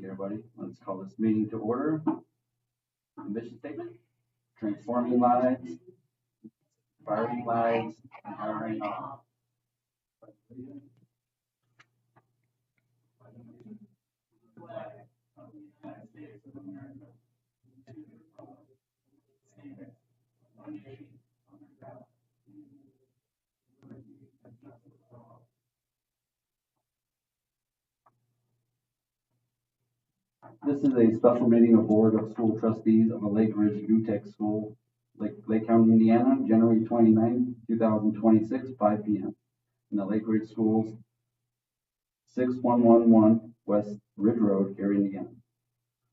everybody. Let's call this meeting to order. Mission statement: transforming lives, inspiring lives, empowering all. This is a special meeting of Board of School Trustees of the Lake Ridge UTEC School, Lake County, Indiana, January 29, 2026, 5 p.m. in the Lake Ridge Schools, 6111 West Ridge Road, Gary, Indiana.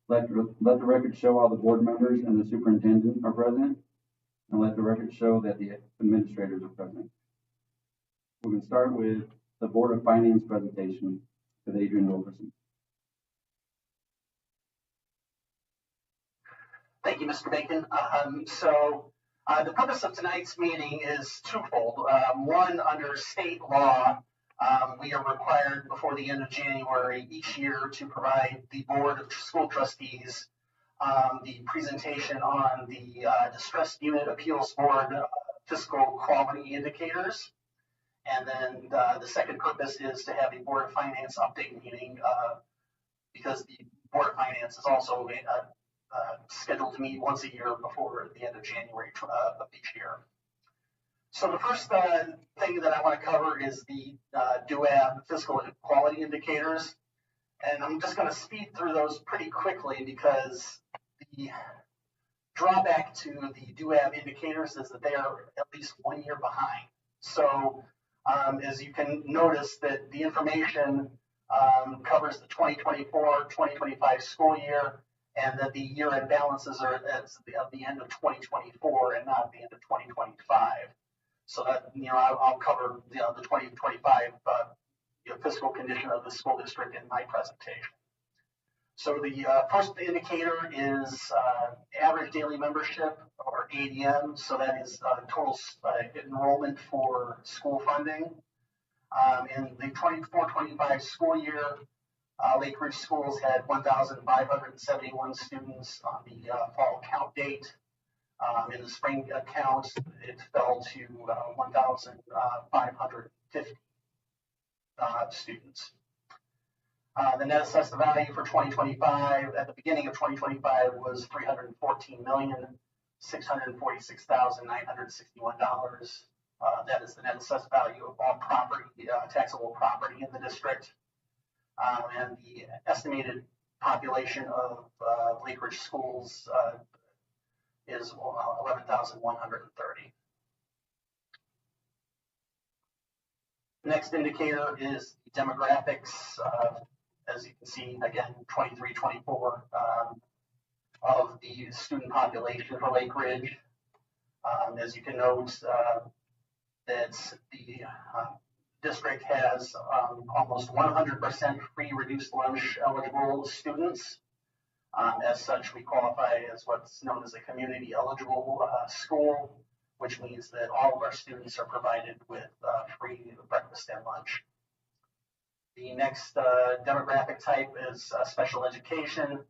Let the record show all the board members and the superintendent are present, and let the record show that the administrators are present. We can start with the Board of Finance presentation with Adrian Wilkerson. Thank you, Mr. Bacon. The purpose of tonight's meeting is twofold. One, under state law, we are required before the end of January each year to provide the Board of School Trustees the presentation on the Distressed Unit Appeals Board fiscal quality indicators. And then the second purpose is to have a Board of Finance update meeting because the Board of Finance is also scheduled to meet once a year before the end of January of each year. So the first thing that I want to cover is the DUAB fiscal quality indicators. And I'm just going to speed through those pretty quickly because the drawback to the DUAB indicators is that they are at least 1 year behind. So as you can notice that the information covers the 2024-2025 school year, and that the year-end balances are at the end of 2024 and not at the end of 2025. So that, I'll cover the 2025 fiscal condition of the school district in my presentation. So the first indicator is average daily membership, or ADM. So that is total enrollment for school funding. In the 24-25 school year, Lake Ridge Schools had 1,571 students on the fall count date. In the spring count, it fell to 1,550 students. The net assessed value for 2025 at the beginning of 2025 was $314,646,961. That is the net assessed value of all property, taxable property in the district. And the estimated population of Lake Ridge Schools is 11,130. Next indicator is the demographics. As you can see, again, 23-24 of the student population for Lake Ridge. As you can note, that the district has almost 100% free reduced lunch eligible students. As such, we qualify as what's known as a community eligible school, which means that all of our students are provided with free breakfast and lunch. The next demographic type is special education.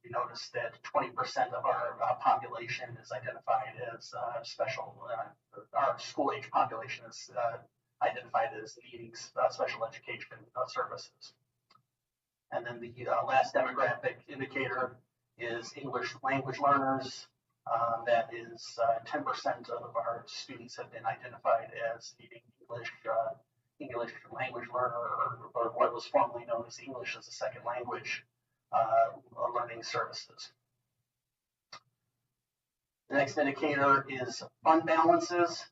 You notice that 20% of our population is identified as our school age population is identified as needing special education services. And then the last demographic indicator is English language learners. That is 10% of our students have been identified as needing English language learner, or what was formerly known as English as a second language learning services. The next indicator is fund balances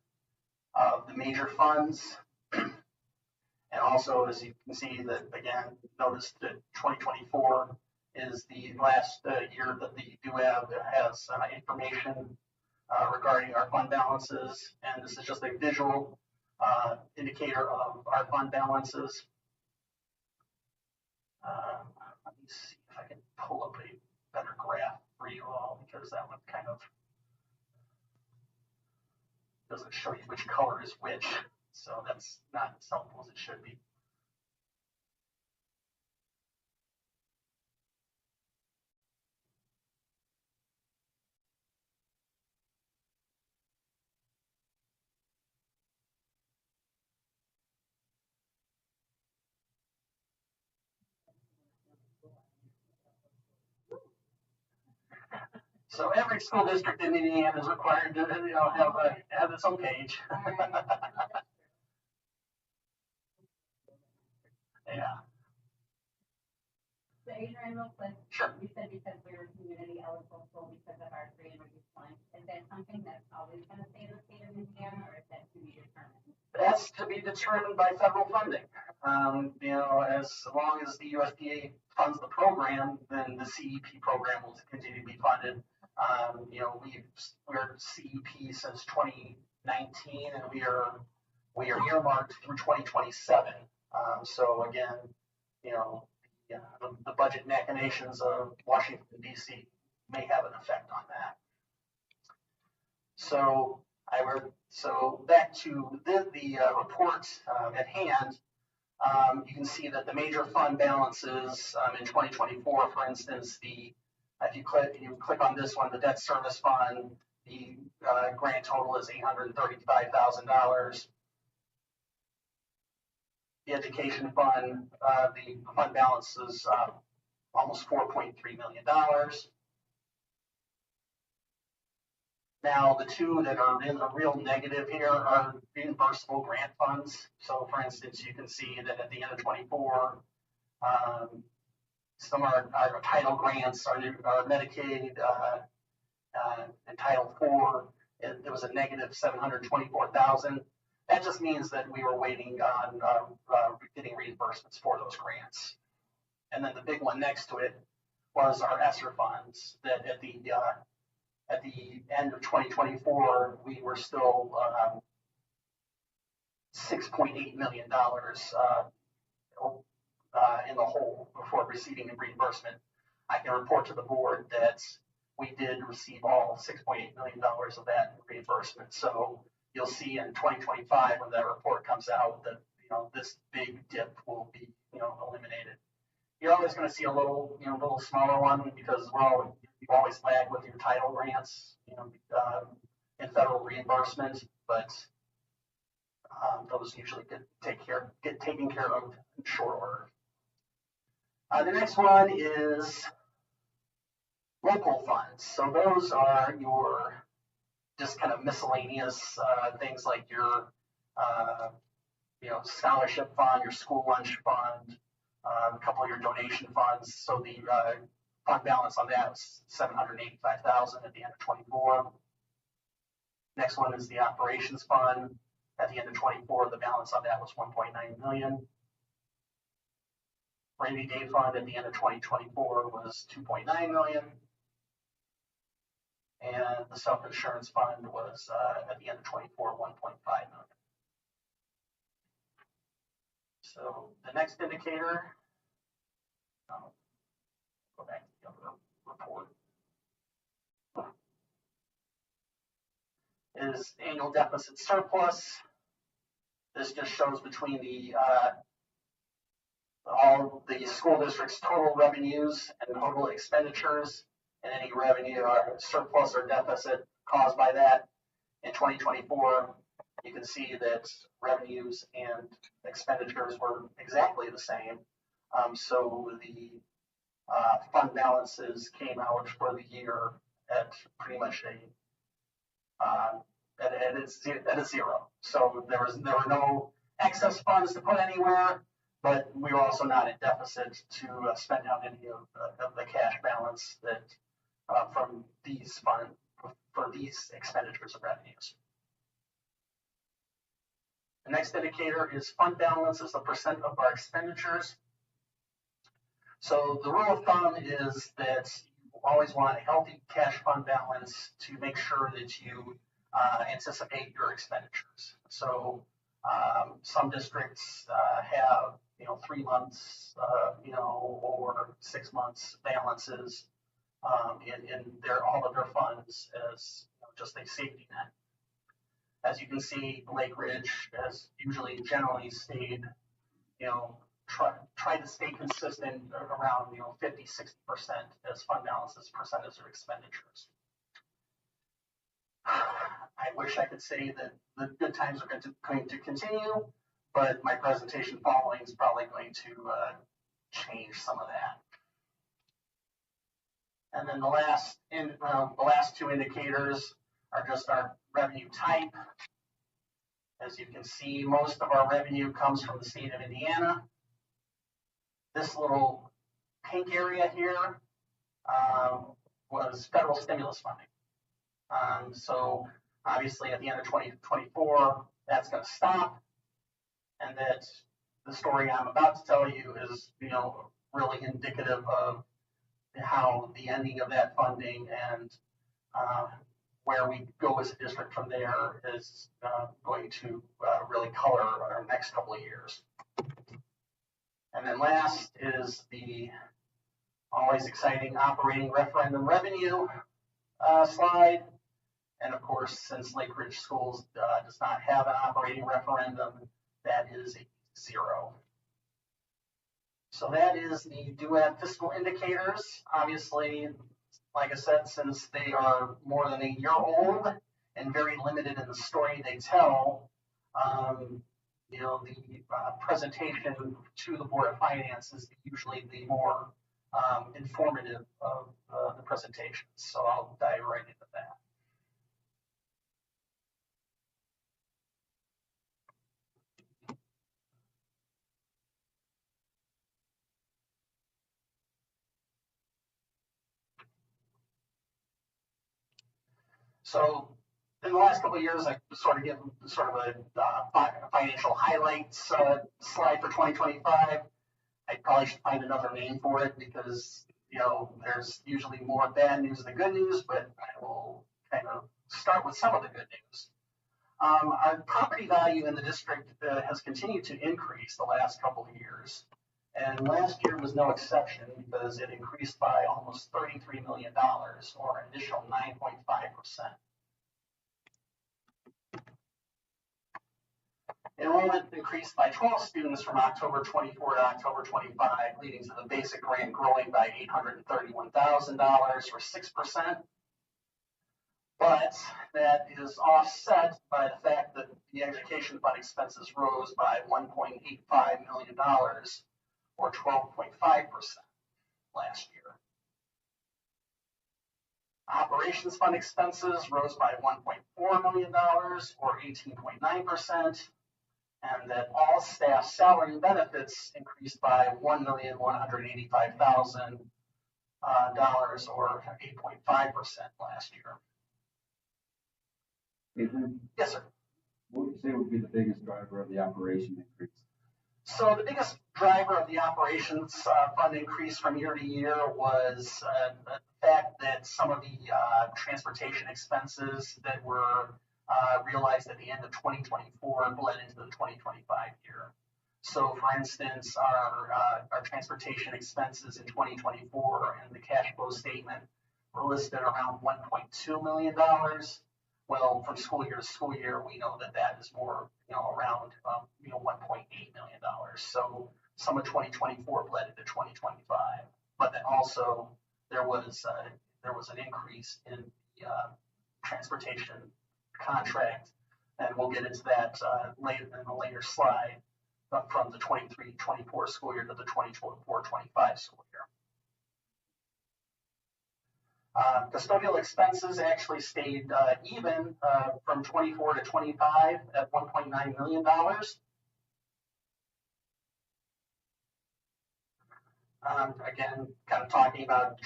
of the major funds. And also, as you can see, that again, notice that 2024 is the last year that the DUAB has information regarding our fund balances. And this is just a visual indicator of our fund balances. Let me see if I can pull up a better graph for you all, because that one kind of doesn't show you which color is which. So that's not as helpful as it should be. So every school district in Indiana is required to, have its own page. Yeah. So Adrian, real quick, Sure. you said because we were community eligible school because of our free and reduced lunch. Is that something that's always going to stay in the state of Indiana, or is that to be determined? That's to be determined by federal funding. As long as the USDA funds the program, then the CEP program will continue to be funded. We're CEP since 2019, and we are earmarked through 2027. So again, the budget machinations of Washington D.C. may have an effect on that. So back to the report at hand. You can see that the major fund balances in 2024, for instance, if you click on this one, the debt service fund, the grand total is $835,000. The education fund, the fund balance is almost $4.3 million. Now, the two that are in the real negative here are reimbursable grant funds. So, for instance, you can see that at the end of 24, some of our title grants are Medicaid and Title IV. There was a negative $724,000. That just means that we were waiting on getting reimbursements for those grants. And then the big one next to it was our ESSER funds that at the end of 2024, we were still $6.8 million in the hole before receiving a reimbursement. I can report to the board that we did receive all $6.8 million of that reimbursement. So you'll see in 2025 when that report comes out that this big dip will be eliminated. You're always going to see a little smaller one because you always lag with your title grants, in federal reimbursement, but those usually get taken care of in short order. The next one is local funds. So those are your just kind of miscellaneous things like your scholarship fund, your school lunch fund, a couple of your donation funds. So the fund balance on that was $785,000 at the end of 24. Next one is the operations fund. At the end of 24, the balance on that was $1.9 million. Rainy day fund at the end of 2024 was $2.9 million. And the self-insurance fund was at the end of 24, $1.5 million. So the next indicator, go back to the other report, is annual deficit surplus. This just shows between all the school district's total revenues and total expenditures, and any revenue or surplus or deficit caused by that. In 2024, you can see that revenues and expenditures were exactly the same. So the fund balances came out for the year at pretty much at a zero. So there were no excess funds to put anywhere, but we were also not in deficit to spend out any of the cash balance that from these funds for these expenditures of revenues. The next indicator is fund balance as a percent of our expenditures. So the rule of thumb is that you always want a healthy cash fund balance to make sure that you anticipate your expenditures. So some districts have 3 months or 6 months balances in all of their funds as just a safety net. As you can see, Lake Ridge has usually generally stayed, try to stay consistent around 50-60% as fund balances percentage of expenditures. I wish I could say that the good times are going to continue, but my presentation following is probably going to change some of that. And then the last two indicators are just our revenue type. As you can see, most of our revenue comes from the state of Indiana. This little pink area here was federal stimulus funding. So obviously at the end of 2024, that's going to stop. And that the story I'm about to tell you is, really indicative of how the ending of that funding and where we go as a district from there is going to really color our next couple of years. And then last is the always exciting operating referendum revenue slide. And of course, since Lake Ridge Schools does not have an operating referendum, that is a 0. So that is the DUAB fiscal indicators. Obviously, like I said, since they are more than a year old and very limited in the story they tell, the presentation to the Board of Finance is usually the more informative of the presentations. So I'll dive right into that. So in the last couple of years, I sort of give sort of a financial highlights slide for 2025. I probably should find another name for it because, there's usually more bad news than good news, but I will kind of start with some of the good news. Our property value in the district has continued to increase the last couple of years. And last year was no exception because it increased by almost $33 million, or an additional 9.5%. Enrollment increased by 12 students from October 24 to October 25, leading to the basic grant growing by $831,000, or 6%. But that is offset by the fact that the education fund expenses rose by $1.85 million, or 12.5% last year. Operations fund expenses rose by $1.4 million, or 18.9%, and that all staff salary and benefits increased by $1,185,000, or 8.5% last year. Adrian? Yes, sir. What would you say would be the biggest driver of the operation increase? So the biggest driver of the operations fund increase from year to year was the fact that some of the transportation expenses that were realized at the end of 2024 bled into the 2025 year. So for instance, our transportation expenses in 2024 and the cash flow statement were listed around $1.2 million. Well, from school year to school year, we know that that is more, around, $1.8 million. So some of 2024 bled into 2025, but then also there was an increase in the transportation contract, and we'll get into that later in a later slide, from the 23-24 school year to the 24-25 school year. Custodial expenses actually stayed even from 24 to 25 at $1.9 million. Again, kind of talking about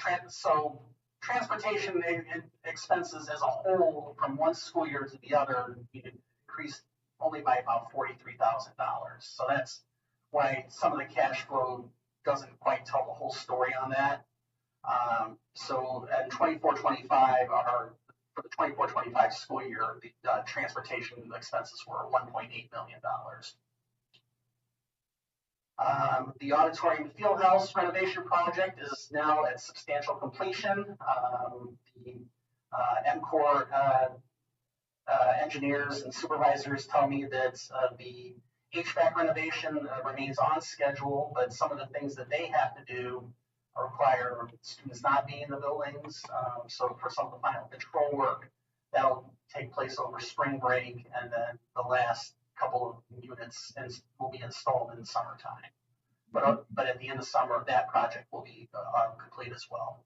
transportation expenses as a whole from one school year to the other increased only by about $43,000. So that's why some of the cash flow doesn't quite tell the whole story on that. So at 24-25, for the 24-25 school year, the transportation expenses were $1.8 million. The auditorium fieldhouse renovation project is now at substantial completion. The MCOR engineers and supervisors tell me that the HVAC renovation remains on schedule, but some of the things that they have to do require students not being in the buildings. So for some of the final control work, that'll take place over spring break, and then the last couple of units will be installed in the summertime. But at the end of summer, that project will be complete as well.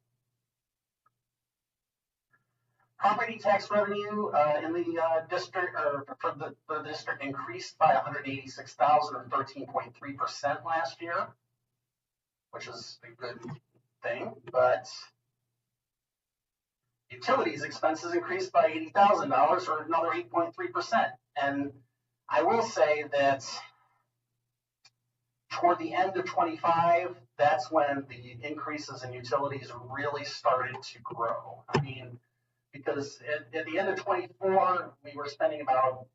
Property tax revenue in the district, or for the district, increased by 186,000 or 13.3% last year, which is a good thing. But utilities expenses increased by $80,000 or another 8.3%. And I will say that toward the end of 25, that's when the increases in utilities really started to grow. I mean, because at the end of 24, we were spending about,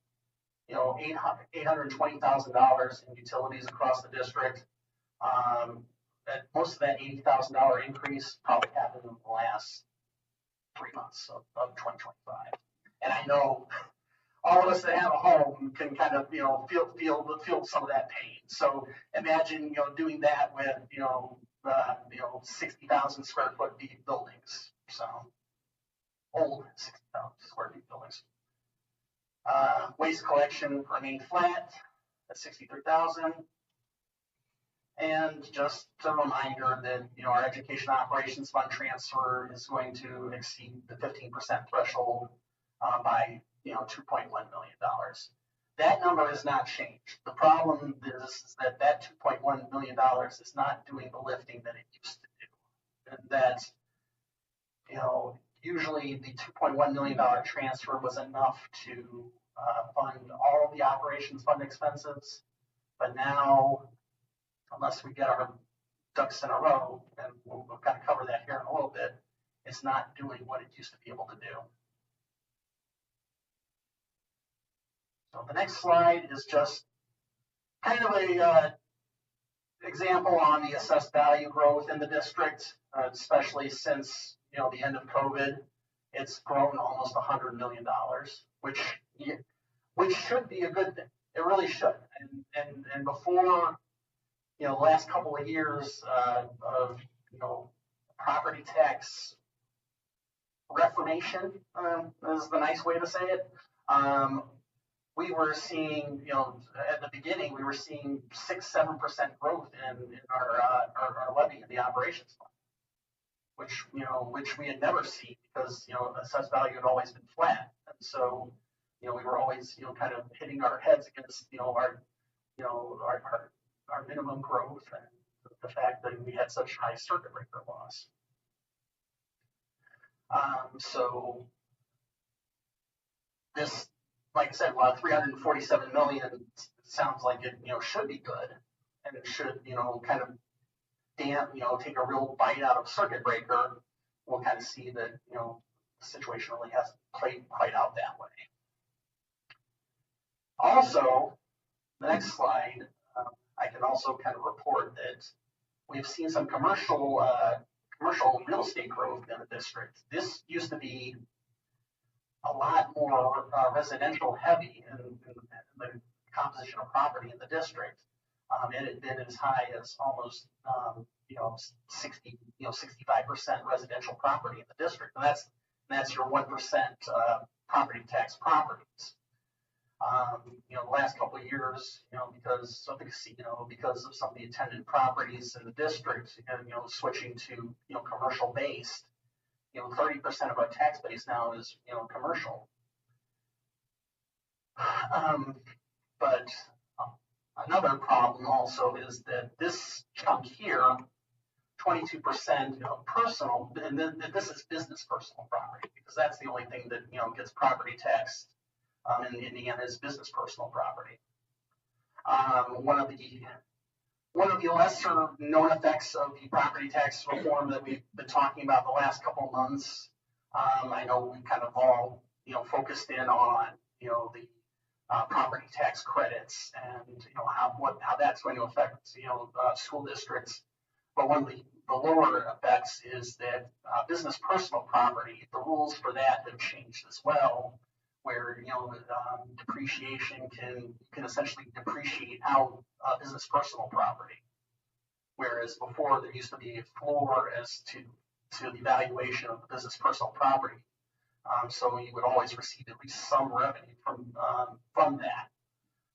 $820,000 in utilities across the district. Most of that $80,000 increase probably happened in the last 3 months of 2025. And I know all of us that have a home can kind of, feel some of that pain. So imagine, doing that with, 60,000 square foot deep buildings. So old 60,000 square feet buildings. Waste collection remained flat at 63,000. And just a reminder that, our education operations fund transfer is going to exceed the 15% threshold by, $2.1 million. That number has not changed. The problem is that $2.1 million is not doing the lifting that it used to do. And that, usually the $2.1 million transfer was enough to fund all of the operations fund expenses. But now, unless we get our ducks in a row, and we'll kind of cover that here in a little bit, it's not doing what it used to be able to do. So the next slide is just kind of a example on the assessed value growth in the district, especially since the end of COVID. It's grown almost $100 million, which should be a good thing. It really should. And before, the last couple of years of property tax reformation, is the nice way to say it. We were seeing, at the beginning, we were seeing 6-7% growth in our levy in the operations fund, which we had never seen because assessed value had always been flat, and so we were always kind of hitting our heads against our minimum growth and the fact that we had such high circuit breaker loss. So this, like I said, while 347 million sounds like it, should be good, and it should, kind of take a real bite out of circuit breaker. We'll kind of see that, the situation really hasn't played quite out that way. Also, the next slide, I can also kind of report that we've seen some commercial real estate growth in the district. This used to be a lot more residential heavy in the composition of property in the district. It had been as high as almost 65% residential property in the district, and that's your 1% property tax properties. The last couple of years, because of the casino, because of some of the attendant properties in the district, and switching to commercial based, 30% of our tax base now is commercial. But another problem also is that this chunk here, 22% personal, and then this is business personal property, because that's the only thing that gets property taxed in Indiana is business personal property. One of the lesser known effects of the property tax reform that we've been talking about the last couple of months, I know we kind of all focused in on the property tax credits and how that's going to affect school districts. But one of the lower effects is that business personal property, the rules for that have changed as well, where depreciation can essentially depreciate out business personal property, whereas before there used to be a floor as to the valuation of the business personal property. So you would always receive at least some revenue from that.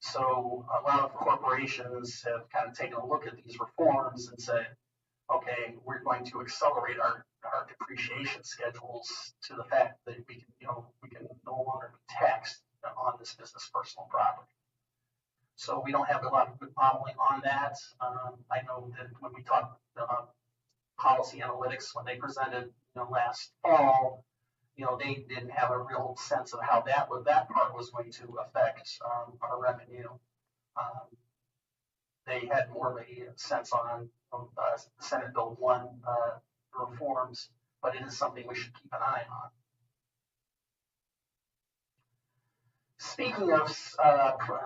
So a lot of corporations have kind of taken a look at these reforms and said, okay, we're going to accelerate our depreciation schedules to the fact that we can no longer be taxed on this business personal property. So we don't have a lot of good modeling on that. I know that when we talked about policy analytics, when they presented last fall, they didn't have a real sense of how that part was going to affect our revenue. They had more of a sense on Senate Bill 1 reforms, but it is something we should keep an eye on. Speaking of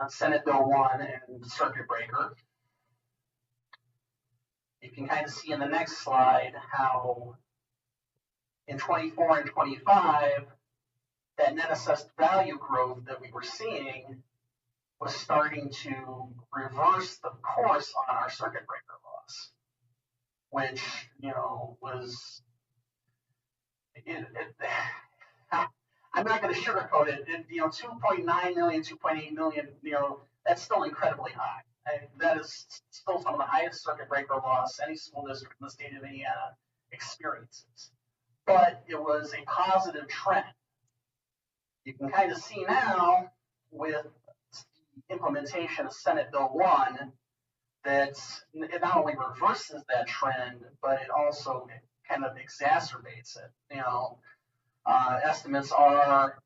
Senate Bill 1 and circuit breaker, you can kind of see in the next slide how in 24 and 25, that net assessed value growth that we were seeing was starting to reverse the course on our circuit breaker loss, which, was, I'm not going to sugarcoat it. 2.9 million, 2.8 million, that's still incredibly high. That is still some of the highest circuit breaker loss any school district in the state of Indiana experiences. But it was a positive trend. You can kind of see now with the implementation of Senate Bill 1 that it not only reverses that trend, but it also kind of exacerbates it. Estimates are,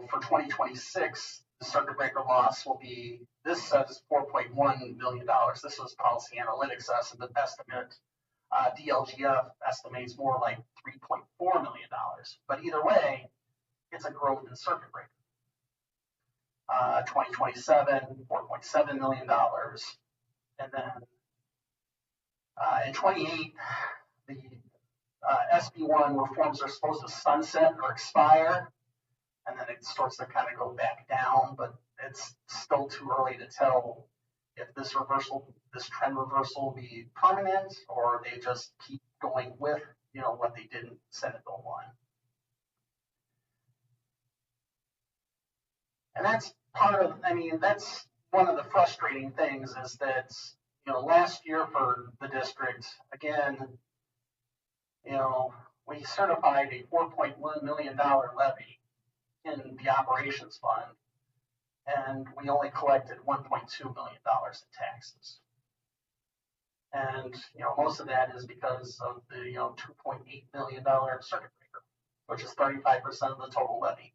for 2026, the circuit breaker loss will be, this says $4.1 million. This was Policy Analytics estimate. DLGF estimates more like $3.4 million. But either way, it's a growth in circuit breaker. 2027, $4.7 million. And then in 28, the SB1 reforms are supposed to sunset or expire, and then it starts to kind of go back down, but it's still too early to tell if this trend reversal will be permanent, or they just keep going with, what they did in Senate Bill 1. And that's that's one of the frustrating things is that, last year for the district, again, we certified a $4.1 million levy in the operations fund, and we only collected $1.2 million in taxes. And, most of that is because of the, $2.8 million circuit breaker, which is 35% of the total levy.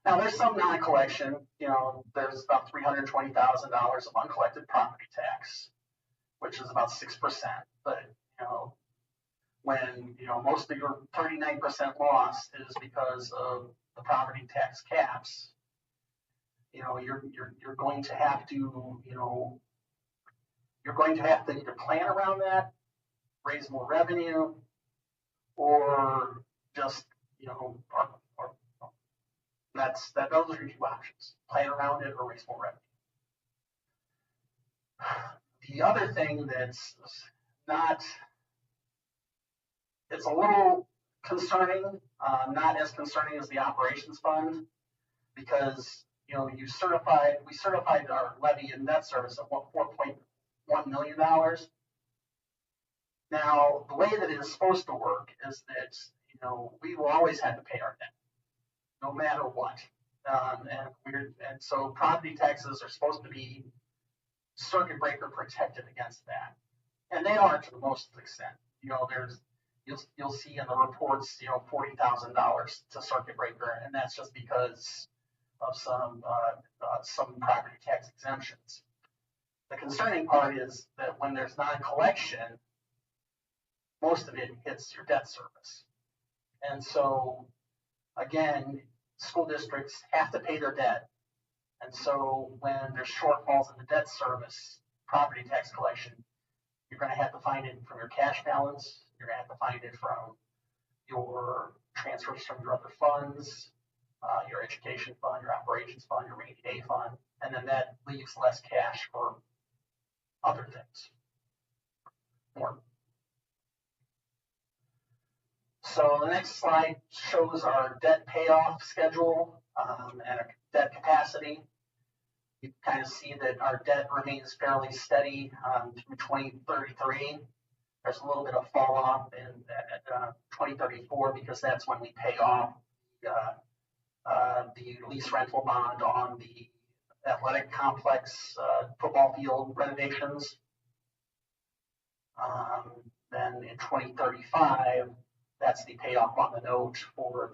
Now, there's some non-collection. There's about $320,000 of uncollected property tax, which is about 6%. But, when, most of your 39% loss is because of the property tax caps, you're going to have to, you're going to have to either plan around that, raise more revenue, or just, those are your two options: plan around it or raise more revenue. The other thing that's it's a little concerning, not as concerning as the operations fund, because we certified our levy and debt service at $4.1 million. Now, the way that it is supposed to work is that we will always have to pay our debt, no matter what. And so property taxes are supposed to be circuit breaker protected against that, and they are to the most extent. You'll see in the reports, $40,000 to circuit breaker, and that's just because of some property tax exemptions. The concerning part is that when there's non-collection, most of it hits your debt service. And so, again, school districts have to pay their debt. And so when there's shortfalls in the debt service, property tax collection, you're going to have to find it from your cash balance. You're going to have to find it from your transfers from your other funds, your education fund, your operations fund, your rainy day fund, and then that leaves less cash for other things. More. So the next slide shows our debt payoff schedule and our debt capacity. You kind of see that our debt remains fairly steady through 2033. There's a little bit of fall off in 2034 because that's when we pay off the lease rental bond on the athletic complex football field renovations. Then in 2035, that's the payoff on the note for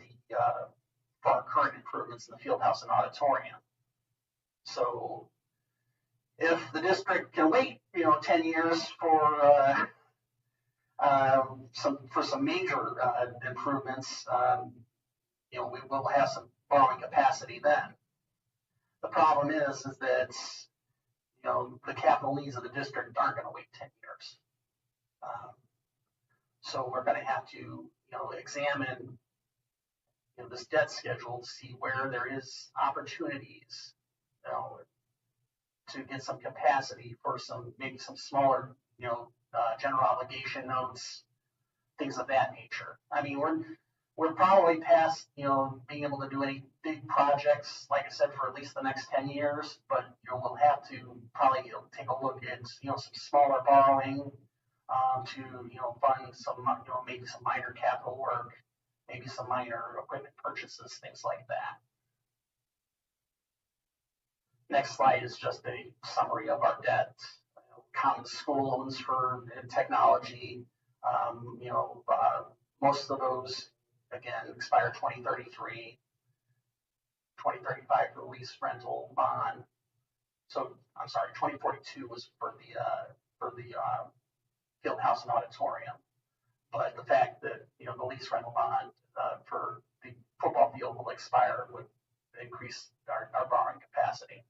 our current improvements in the field house and auditorium. So if the district can wait, 10 years for some major improvements, we will have some borrowing capacity then. The problem is that the capital needs of the district aren't going to wait 10 years. So we're going to have to examine this debt schedule to see where there is opportunities to get some capacity for maybe some smaller general obligation notes, things of that nature. I mean, we're probably past being able to do any big projects, like I said, for at least the next 10 years, but we'll have to probably take a look at some smaller borrowing to fund some maybe some minor capital work, maybe some minor equipment purchases, things like that. Next slide is just a summary of our debt. Common school loans for technology. Most of those, again, expire 2033, 2035 for lease rental bond. So I'm sorry, 2042 was for the field house and auditorium. But the fact that the lease rental bond for the football field will expire would increase our borrowing capacity.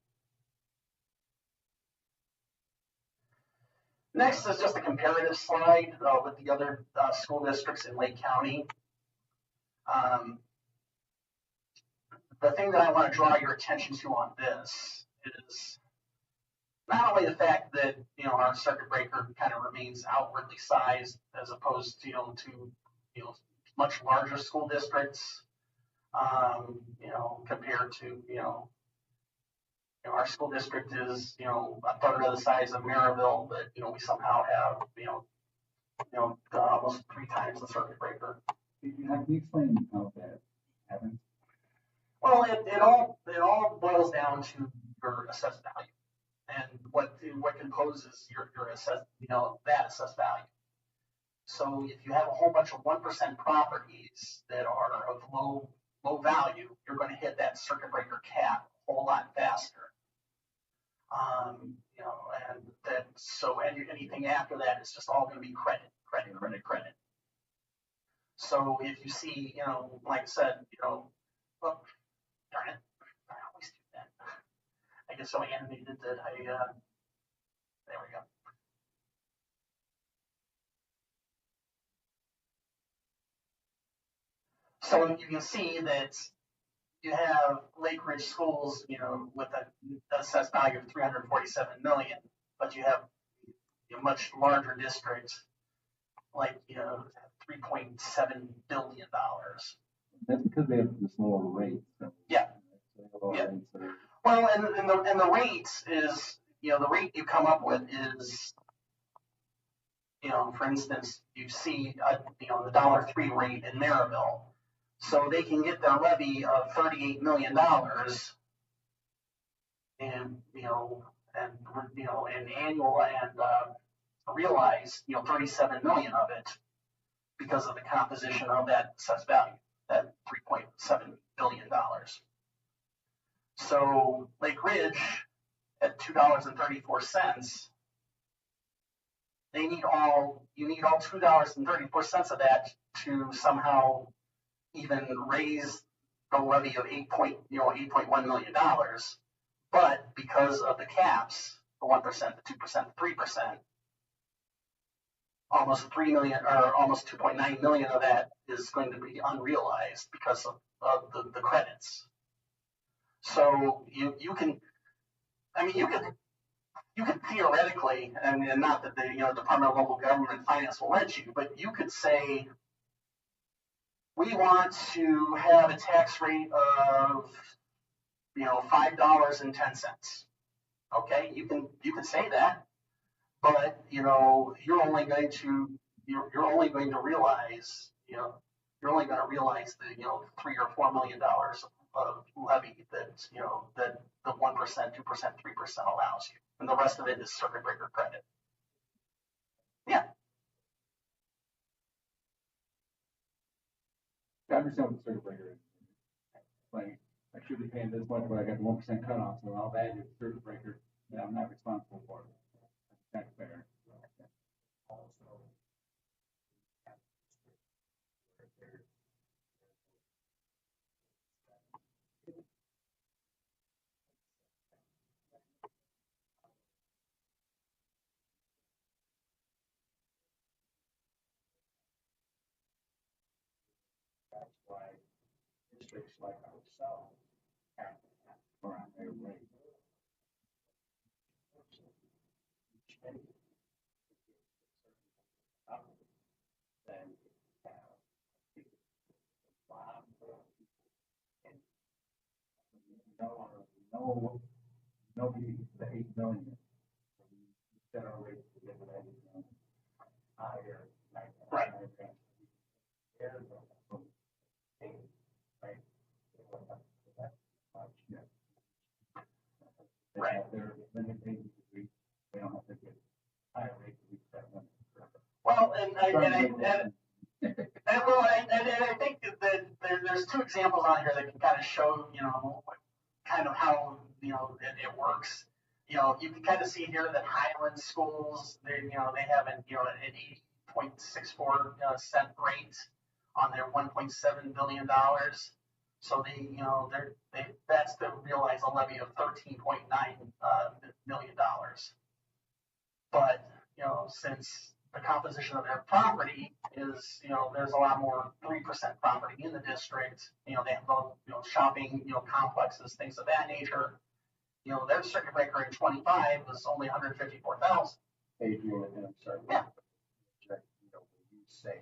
Next is just a comparative slide with the other school districts in Lake County. The thing that I want to draw your attention to on this is not only the fact that our circuit breaker kind of remains outwardly sized as opposed to much larger school districts, compared to our school district is a third of the size of Maryville, but we somehow have almost 3 times the circuit breaker. Can you explain how that happens? Well, it all boils down to your assessed value and what composes your assessed that assessed value. So if you have a whole bunch of 1% properties that are of low value, you're going to hit that circuit breaker cap a whole lot faster. And anything after that is just all going to be credit. So if you see, like I said, oh, darn it, I always do that. I get so animated that there we go. So you can see that you have Lake Ridge Schools, with an assessed value of $347 million, but you have a much larger district, like $3.7 billion. That's because they have this lower rate. So yeah. Well, and the rate is, the rate you come up with is, for instance, you see, the $3 rate in Maryville. So they can get their levy of $38 million, and annual and realize 37 million of it because of the composition of that assessed value, that $3.7 billion. So Lake Ridge at $2.34, you need all $2.34 of that to somehow even raise the levy of $8.1 million. But because of the caps, the 1%, the 2%, the 3%, almost 3 million or almost 2.9 million of that is going to be unrealized because of the credits. So you can theoretically, and not that the Department of Local Government and Finance will let you, but you could say, we want to have a tax rate of $5.10. Okay, you can say that, but you're only going to you're only going to realize, you're only going to realize the, $3 or $4 million of levy that, that the 1%, 2%, 3% allows you. And the rest of it is circuit breaker credit. Yeah. I understand what the circuit breaker is. Like, I should be paying this much, but I got 1% cutoff, so I'll add your circuit breaker that I'm not responsible for. That's fair. That's why districts like ourselves have to have around their rate. Then nobody the 8 million. We set our rates to get that 8 million higher. Right. Right. They're limiting, they don't have to get higher rates to reach that limit. Well, and I think that there's two examples on here that can kind of show, kind of how, it works. You can kind of see here that Highland schools, they have an 80.64 cent rate on their $1.7 billion. So that's to realize a levy of $13.9 million. But, since the composition of their property is, there's a lot more 3% property in the district, they have shopping, complexes, things of that nature. Their circuit breaker in 25 was only 154,000. Adrian, and I'm sorry. Yeah. You say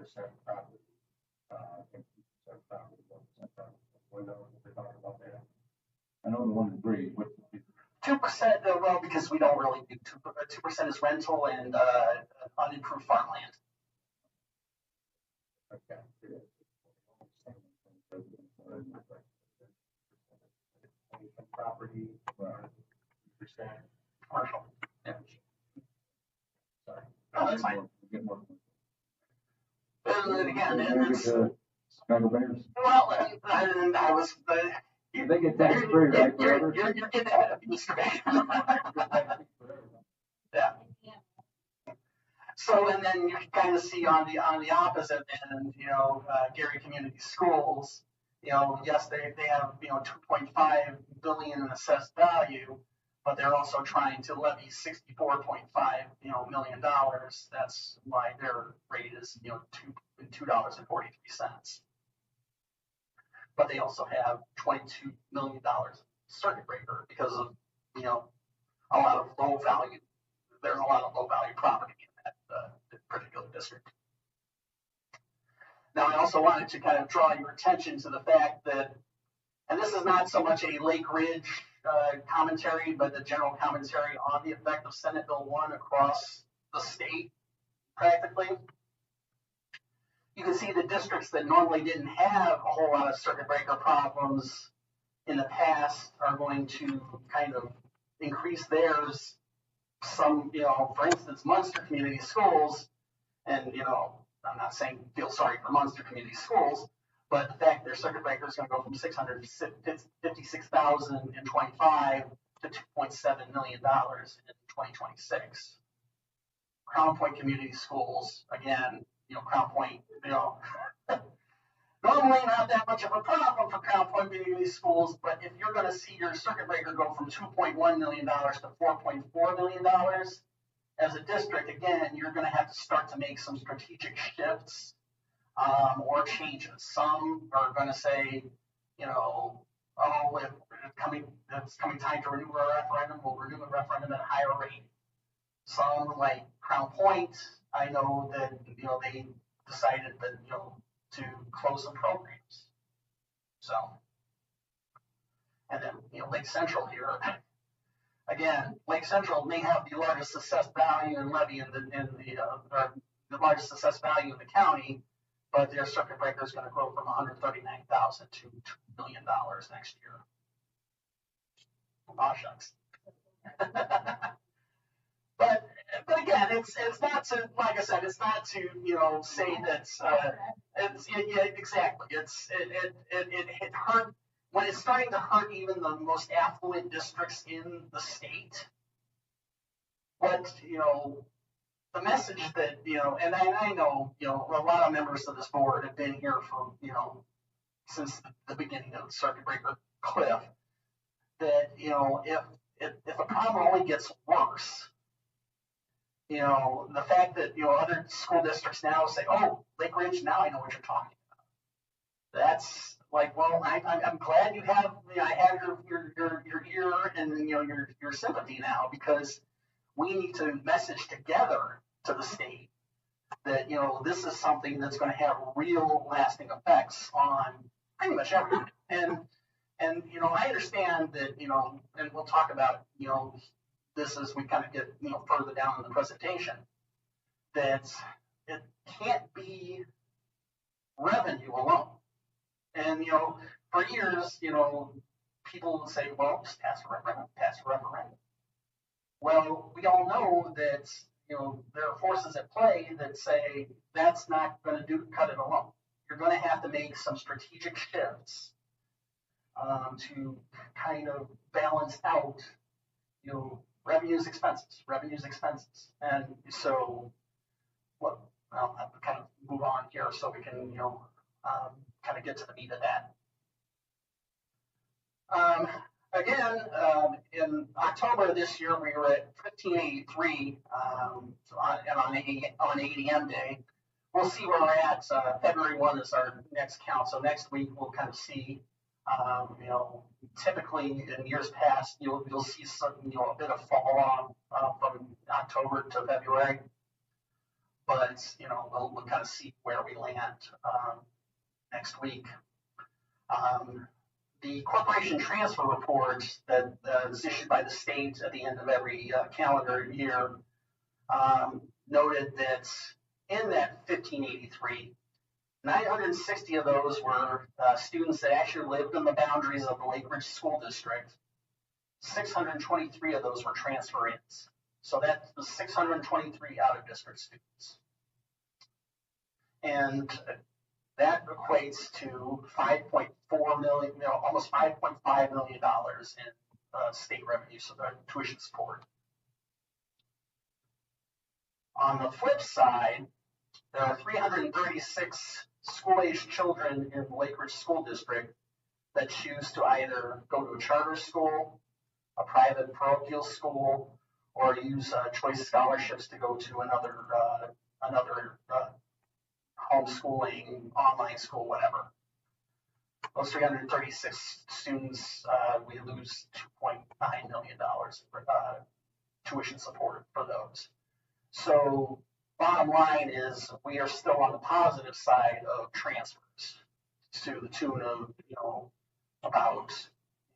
3% property, and 2% property, 1% property. What are we talking about there? I know the one is great. What's the 2%, well, because we don't really do 2% is rental and unimproved farmland. Okay. Property, 3%. Commercial. Yeah. Sorry. Oh, that's fine. Get more. And then again, it's, Chicago Bears. well, and I was, They get tax free, right? Forever. You're getting ahead of me, Mr. Baker. Yeah. So, and then you can kind of see on the opposite end, Gary Community Schools, yes, they have, 2.5 billion in assessed value, but they're also trying to levy $64.5 million. That's why their rate is, $2.43. But they also have $22 million circuit breaker because of, a lot of low value. There's a lot of low value property in that particular district. Now, I also wanted to kind of draw your attention to the fact that, and this is not so much a Lake Ridge commentary, but the general commentary on the effect of Senate Bill 1 across the state, practically. You can see the districts that normally didn't have a whole lot of circuit breaker problems in the past are going to kind of increase theirs. Some, for instance, Munster Community Schools, and, I'm not saying feel sorry for Munster Community Schools, but the fact their circuit breaker is going to go from $656,000 in 25 to $2.7 million in 2026. Crown Point Community Schools, again, Crown Point, normally not that much of a problem for Crown Point Community Schools, but if you're going to see your circuit breaker go from $2.1 million to $4.4 million as a district, again, you're going to have to start to make some strategic shifts or changes. Some are going to say, if it's coming time to renew a referendum, we'll renew the referendum at a higher rate. Some, like Crown Point, I know that, they decided that, to close some programs. So, and then, Lake Central here, again, Lake Central may have the largest assessed value and levy in the the largest assessed value in the county, but their circuit breaker is going to grow from $139,000 to $2 million next year. Oh, shucks. But again, it's not to, like I said, it's not to, you know, say that yeah, exactly. It hurt when it's starting to hurt even the most affluent districts in the state. But, you know, the message that, you know, and I know, you know, a lot of members of this board have been here for, you know, since the beginning of the circuit breaker cliff, that, you know, if a problem only gets worse, you know, the fact that, you know, other school districts now say, oh, Lake Ridge, now I know what you're talking about. That's like, well, I'm glad you have, you know, I have your ear and, you know, your sympathy now, because we need to message together to the state that, you know, this is something that's going to have real lasting effects on pretty much everything. And, you know, I understand that, you know, and we'll talk about, you know, this as we kind of get, you know, further down in the presentation, that it can't be revenue alone. And, you know, for years, you know, people would say, well, just pass a referendum. Well, we all know that, you know, there are forces at play that say that's not going to cut it alone. You're going to have to make some strategic shifts to kind of balance out, you know, revenues, expenses. And so, well, I'll kind of move on here so we can, you know, kind of get to the meat of that. Again, in October of this year, we were at 1583 on ADM day. We'll see where we're at. February 1 is our next count. So next week, we'll kind of see, you know, typically in years past, you'll see some, you know, a bit of fall off from October to February. But, you know, we'll kind of see where we land next week. The corporation transfer report that is issued by the state at the end of every calendar year noted that in that 1583, 960 of those were students that actually lived in the boundaries of the Lake Ridge School District. 623 of those were transfer-ins. So that was 623 out-of-district students. And that equates to $5.4 million, you know, almost $5.5 million in state revenue, so the tuition support. On the flip side, there are 336 school-aged children in the Lake Ridge School District that choose to either go to a charter school, a private parochial school, or use choice scholarships to go to another homeschooling, online school, whatever. Those 336 students, we lose $2.9 million for tuition support for those. So bottom line is we are still on the positive side of transfers to the tune of, you know, about,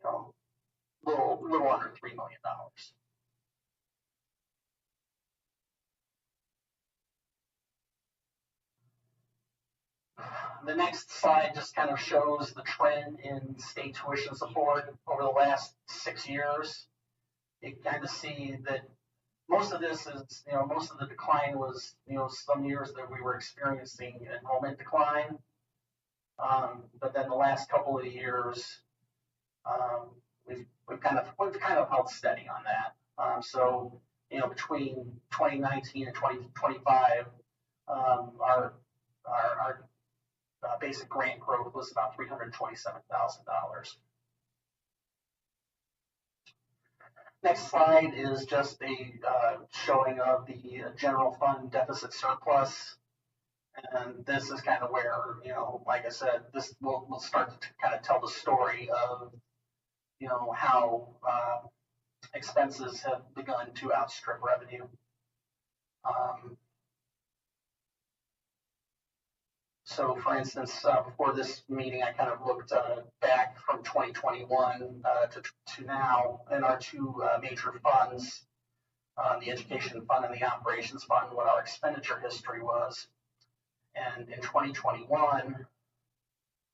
you know, little under $3 million. The next slide just kind of shows the trend in state tuition support over the last 6 years. You kind of see that most of this is, you know, most of the decline was, you know, some years that we were experiencing enrollment decline. But then the last couple of years, we've kind of held steady on that. So, you know, between 2019 and 2025, our basic grant growth was about $327,000. Next slide is just a showing of the general fund deficit surplus. And this is kind of where, you know, like I said, this will start to kind of tell the story of, you know, how expenses have begun to outstrip revenue. So, for instance, before this meeting, I kind of looked back from 2021 to now in our two major funds. the education fund and the operations fund, what our expenditure history was. And in 2021,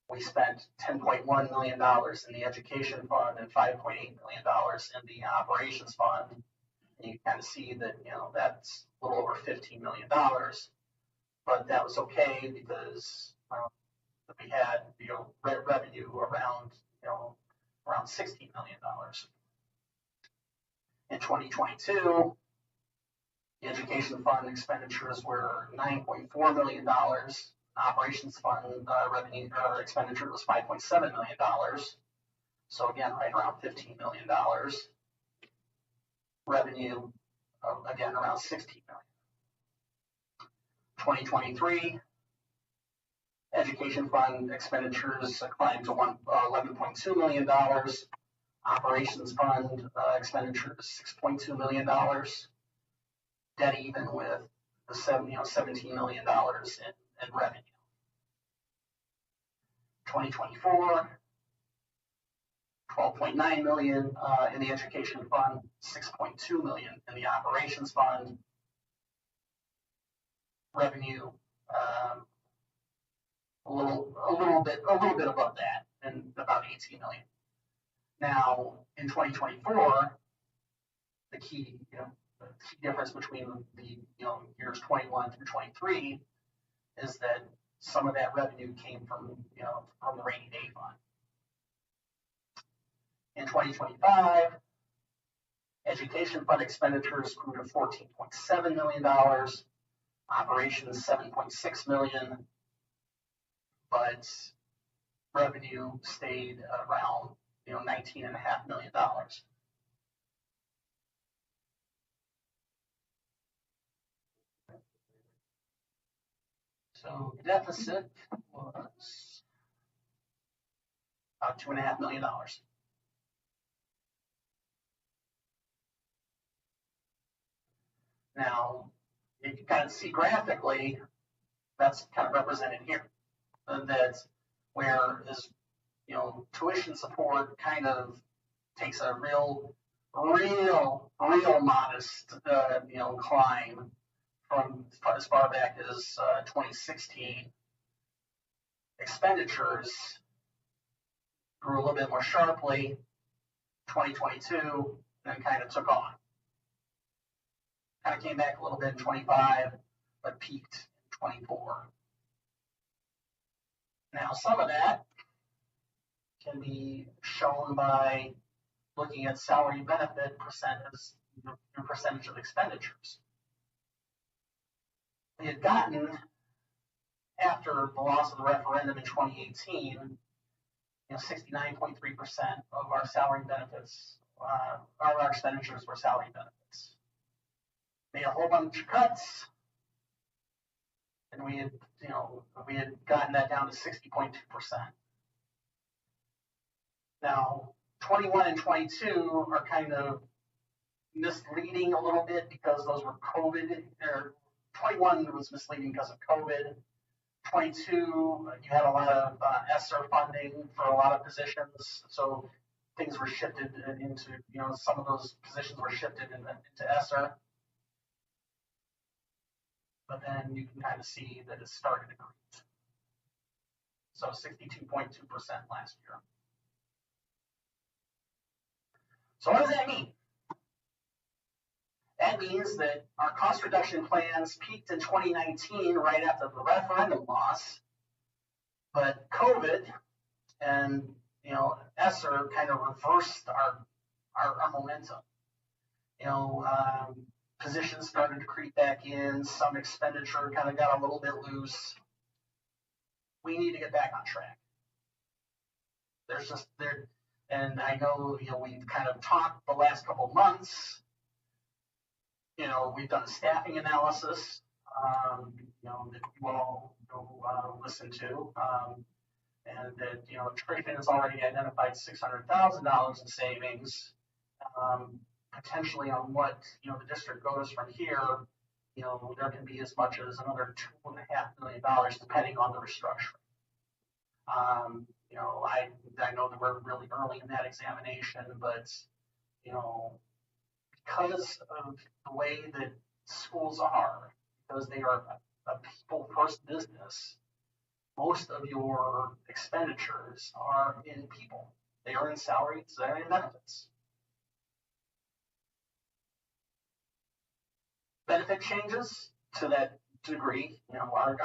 we spent $10.1 million in the education fund and $5.8 million in the operations fund. And you kind of see that, that's a little over $15 million. But that was okay because we had, revenue around, around $16 million. In 2022, the education fund expenditures were $9.4 million. Operations fund revenue expenditure was $5.7 million. So again, right around $15 million. Revenue, again, around $16 million. 2023, education fund expenditures climbed to $11.2 million. Operations fund expenditures $6.2 million. Dead even with the $17 million in revenue. 2024, $12.9 million in the education fund, $6.2 million in the operations fund. Revenue a little bit above that, and about $18 million. Now in 2024, the key difference between the years 21 through 23 is that some of that revenue came from the rainy day fund. In 2025, education fund expenditures grew to $14.7 million, operations $7.6 million, but revenue stayed around $19.5 million. So the deficit was about $2.5 million. Now, you can kind of see graphically, that's kind of represented here. That's where is, tuition support kind of takes a real modest, climb from as far back as 2016. Expenditures grew a little bit more sharply, 2022, and kind of took on. Kind of came back a little bit in 25, but peaked in 24. Now, some of that can be shown by looking at salary benefit percentage of expenditures. We had gotten, after the loss of the referendum in 2018, 69.3% of our salary benefits, our expenditures were salary benefits. Made a whole bunch of cuts, and we had gotten that down to 60.2%. Now, 21 and 22 are kind of misleading a little bit because those were COVID. 21 was misleading because of COVID. 22, you had a lot of ESSER funding for a lot of positions, so things were shifted into, some of those positions were shifted into ESSER. But then you can kind of see that it started to creep. So 62.2% last year. So what does that mean? That means that our cost reduction plans peaked in 2019, right after the referendum loss, but COVID and ESSER kind of reversed our momentum. Positions started to creep back in, some expenditure kind of got a little bit loose. We need to get back on track. And I know, we've kind of talked the last couple of months. We've done a staffing analysis, that you all go listen to, and that, Triffin has already identified $600,000 in savings, potentially on what, the district goes from here. There can be as much as another $2.5 million depending on the restructuring. I know that we're really early in that examination, but, because of the way that schools are, because they are a people first business, most of your expenditures are in people. They are in salaries, they are in benefits. Benefit changes to that degree, our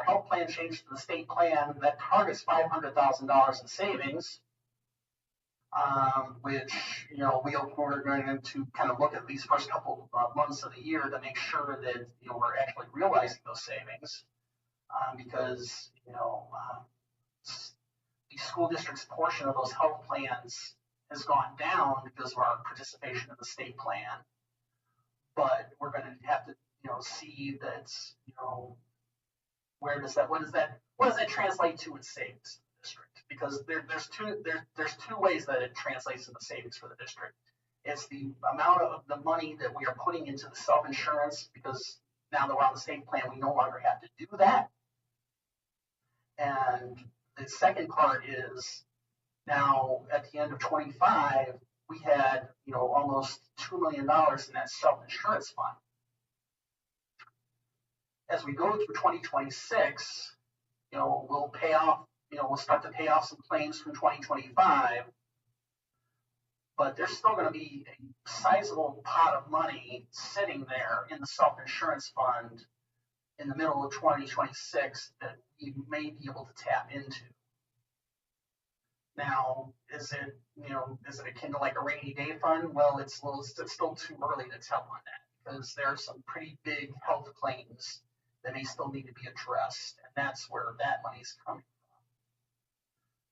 health plan changed to the state plan that targets $500,000 in savings, which, we're going to kind of look at these first couple of months of the year to make sure that, we're actually realizing those savings, because, the school district's portion of those health plans has gone down because of our participation in the state plan. But we're going to have to, see that, what does that translate to in savings for the district? Because there's two ways that it translates into savings for the district. It's the amount of the money that we are putting into the self-insurance, because now that we're on the state plan, we no longer have to do that. And the second part is, now at the end of 25, we had, almost $2 million in that self-insurance fund. As we go through 2026, we'll pay off, we'll start to pay off some claims from 2025, but there's still going to be a sizable pot of money sitting there in the self-insurance fund in the middle of 2026 that we may be able to tap into. Now, is it akin to like a rainy day fund? Well, it's still too early to tell on that, because there are some pretty big health claims that may still need to be addressed, and that's where that money's coming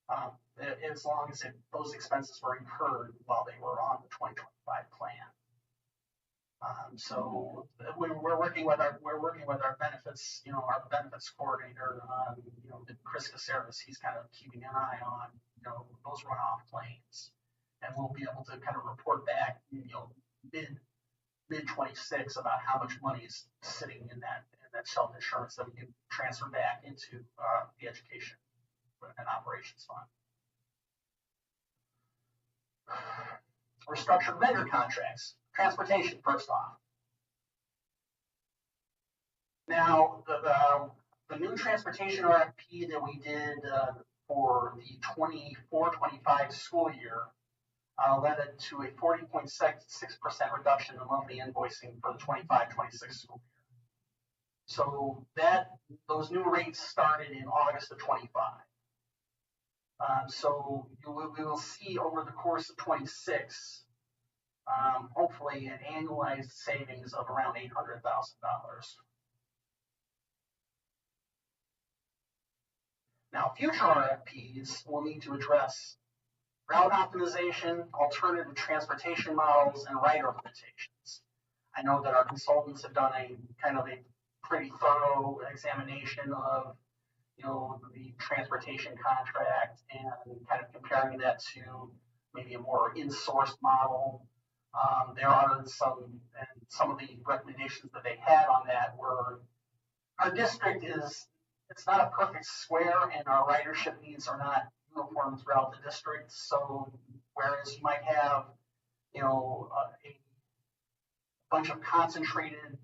from. As long as those expenses were incurred while they were on the 2025 plan. So we're working with our benefits, our benefits coordinator, Chris Caceres. He's kind of keeping an eye on, those runoff claims, and we'll be able to kind of report back, mid 26 about how much money is sitting in that self-insurance that we can transfer back into the education and operations fund. Restructured vendor contracts. Transportation, first off. Now, the new transportation RFP that we did for the 24-25 school year led to a 40.6% reduction in monthly invoicing for the 25-26 school year. So those new rates started in August of 25. So we will see over the course of 26, hopefully an annualized savings of around $800,000. Now, future RFPs will need to address route optimization, alternative transportation models, and rider limitations. I know that our consultants have done a kind of a pretty thorough examination of, the transportation contract and kind of comparing that to maybe a more in-sourced model. There are some of the recommendations that they had on that were, our district it's not a perfect square, and our ridership needs are not uniform throughout the district. So whereas you might have, a bunch of concentrated,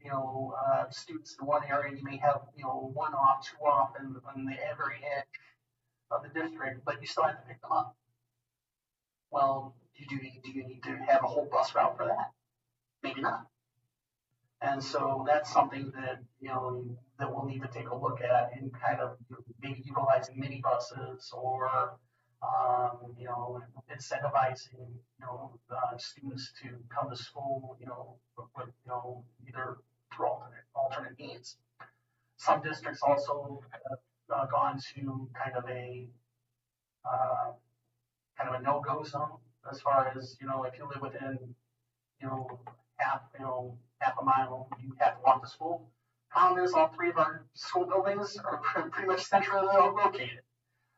students in one area, you may have, one off, two off on the very edge of the district, but you still have to pick them up. Well, do you need to have a whole bus route for that? Maybe not. And so that's something that, that we'll need to take a look at in kind of maybe utilizing minibuses or, incentivizing, students to come to school, with, either through alternate means. Some districts also have gone to kind of a no-go zone as far as, if you live within, half a mile, you have to walk to school. Problem is, all three of our school buildings are pretty much centrally located.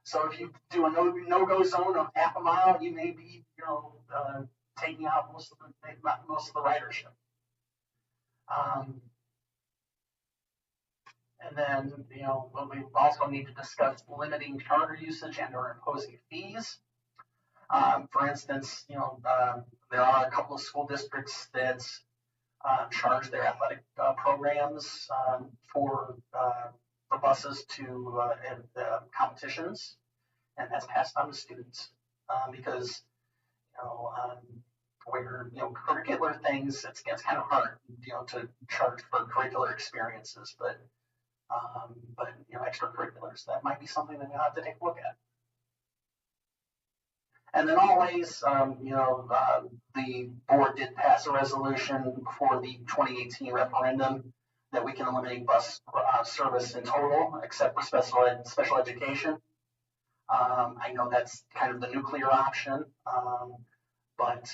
So if you do a no-go zone of half a mile, you may be, taking out most of the ridership. And then, we also need to discuss limiting charter usage and or imposing fees. For instance, There are a couple of school districts that charge their athletic programs for buses to competitions, and that's passed on to students because where curricular things, it's kind of hard to charge for curricular experiences, but extracurriculars, that might be something that we have to take a look at. And then always, the board did pass a resolution for the 2018 referendum that we can eliminate bus service in total, except for special education. I know that's kind of the nuclear option, but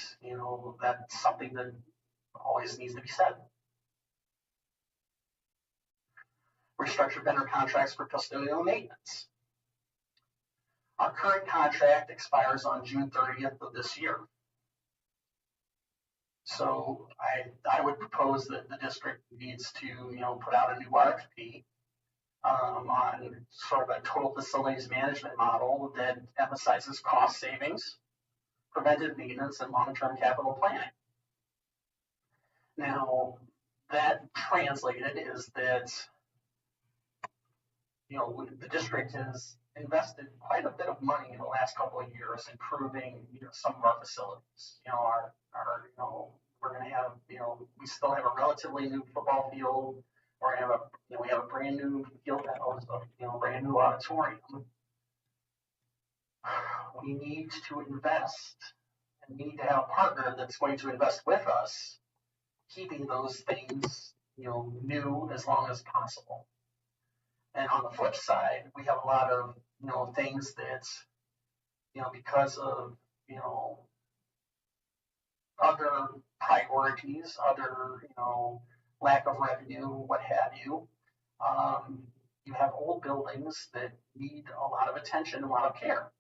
that's something that always needs to be said. Restructured vendor contracts for custodial maintenance. Our current contract expires on June 30th of this year. So I would propose that the district needs to put out a new RFP on sort of a total facilities management model that emphasizes cost savings, preventive maintenance, and long-term capital planning. Now, that translated is that the district has invested quite a bit of money in the last couple of years improving some of our facilities. We're going to have we still have a relatively new football field. We're going to have we have a brand new field house, brand new auditorium. We need to invest, and we need to have a partner that's going to invest with us, keeping those things new as long as possible. And on the flip side, we have a lot of things that because of other priorities, other lack of revenue, what have you. You have old buildings that need a lot of attention, a lot of care.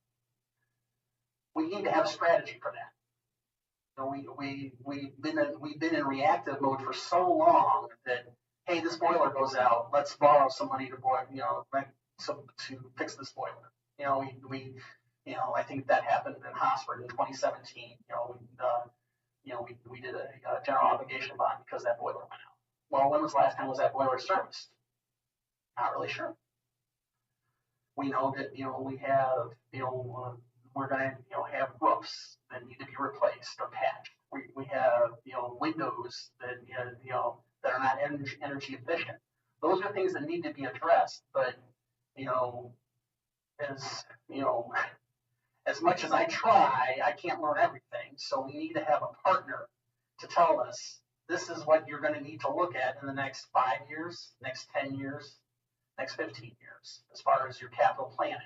We need to have a strategy for that. We've been in reactive mode for so long that, hey, this boiler goes out. Let's borrow some money to fix this boiler. I think that happened in Hosford in 2017. We did a general obligation bond because that boiler went out. Well, when was the last time was that boiler serviced? Not really sure. We know that we have we're going to have roofs that need to be replaced or patched. We have windows that that are not energy efficient. Those are things that need to be addressed. But as much as I try, I can't learn everything. So we need to have a partner to tell us this is what you're going to need to look at in the next 5 years, next 10 years, next 15 years, as far as your capital planning.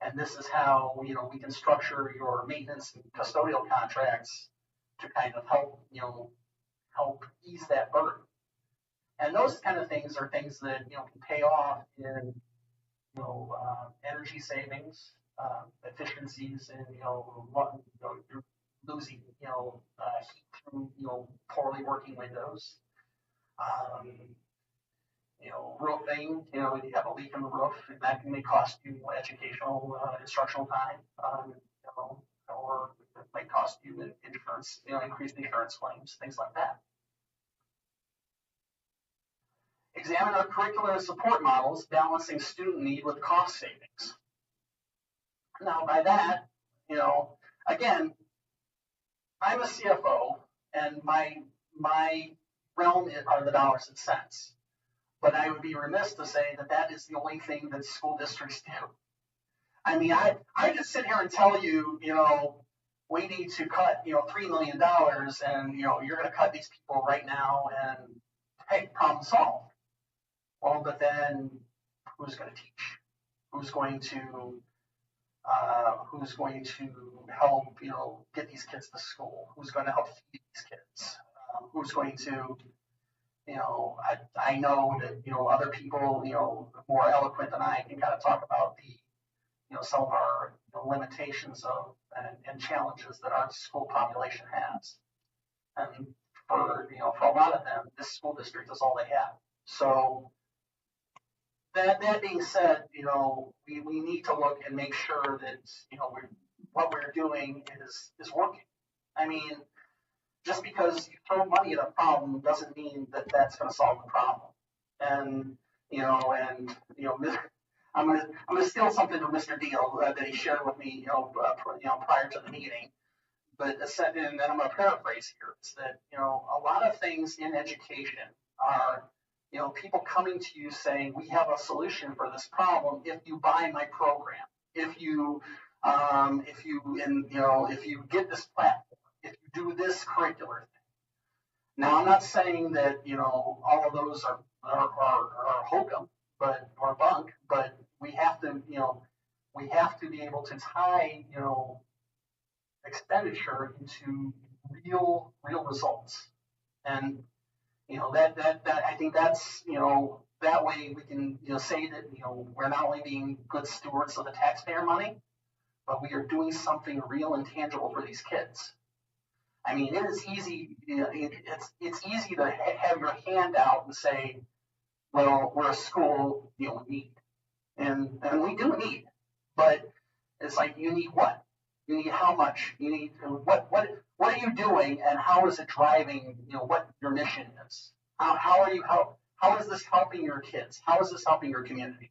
And this is how we can structure your maintenance and custodial contracts to kind of help ease that burden. And those kind of things are things that can pay off in energy savings, efficiencies, and you're losing heat through poorly working windows. Roofing, you have a leak in the roof, and that may cost you educational, instructional time, or it might cost you insurance, increased insurance claims, things like that. Examine our curricular and support models, balancing student need with cost savings. Now, by that, again, I'm a CFO, and my realm are the dollars and cents. But I would be remiss to say that is the only thing that school districts do. I mean, I could sit here and tell you, we need to cut, $3 million, and you're going to cut these people right now, and hey, problem solved. Well, but then who's going to teach? Who's going to help, get these kids to school? Who's going to help feed these kids? Who's going to I know that other people more eloquent than I can kind of talk about the some of our limitations of and challenges that our school population has, and for a lot of them, this school district is all they have. So that being said, we need to look and make sure that what we're doing is working. I mean, just because you throw money at a problem doesn't mean that that's going to solve the problem. And I'm gonna steal something from Mr. Deal that he shared with me, prior to the meeting. But and then I'm gonna paraphrase here. It's that a lot of things in education are people coming to you saying we have a solution for this problem if you buy my program, if you get this platform, if you do this curricular thing. Now I'm not saying that all of those are hokum, or bunk, but we have to be able to tie expenditure into real results, and that I think that's that way we can say that we're not only being good stewards of the taxpayer money, but we are doing something real and tangible for these kids. I mean, it is easy. It's easy to have your hand out and say, well, we're a school, we need, and we do need, but it's like, you need what? You need how much? You need what are you doing, and how is it driving? What your mission is? How is this helping your kids? How is this helping your community?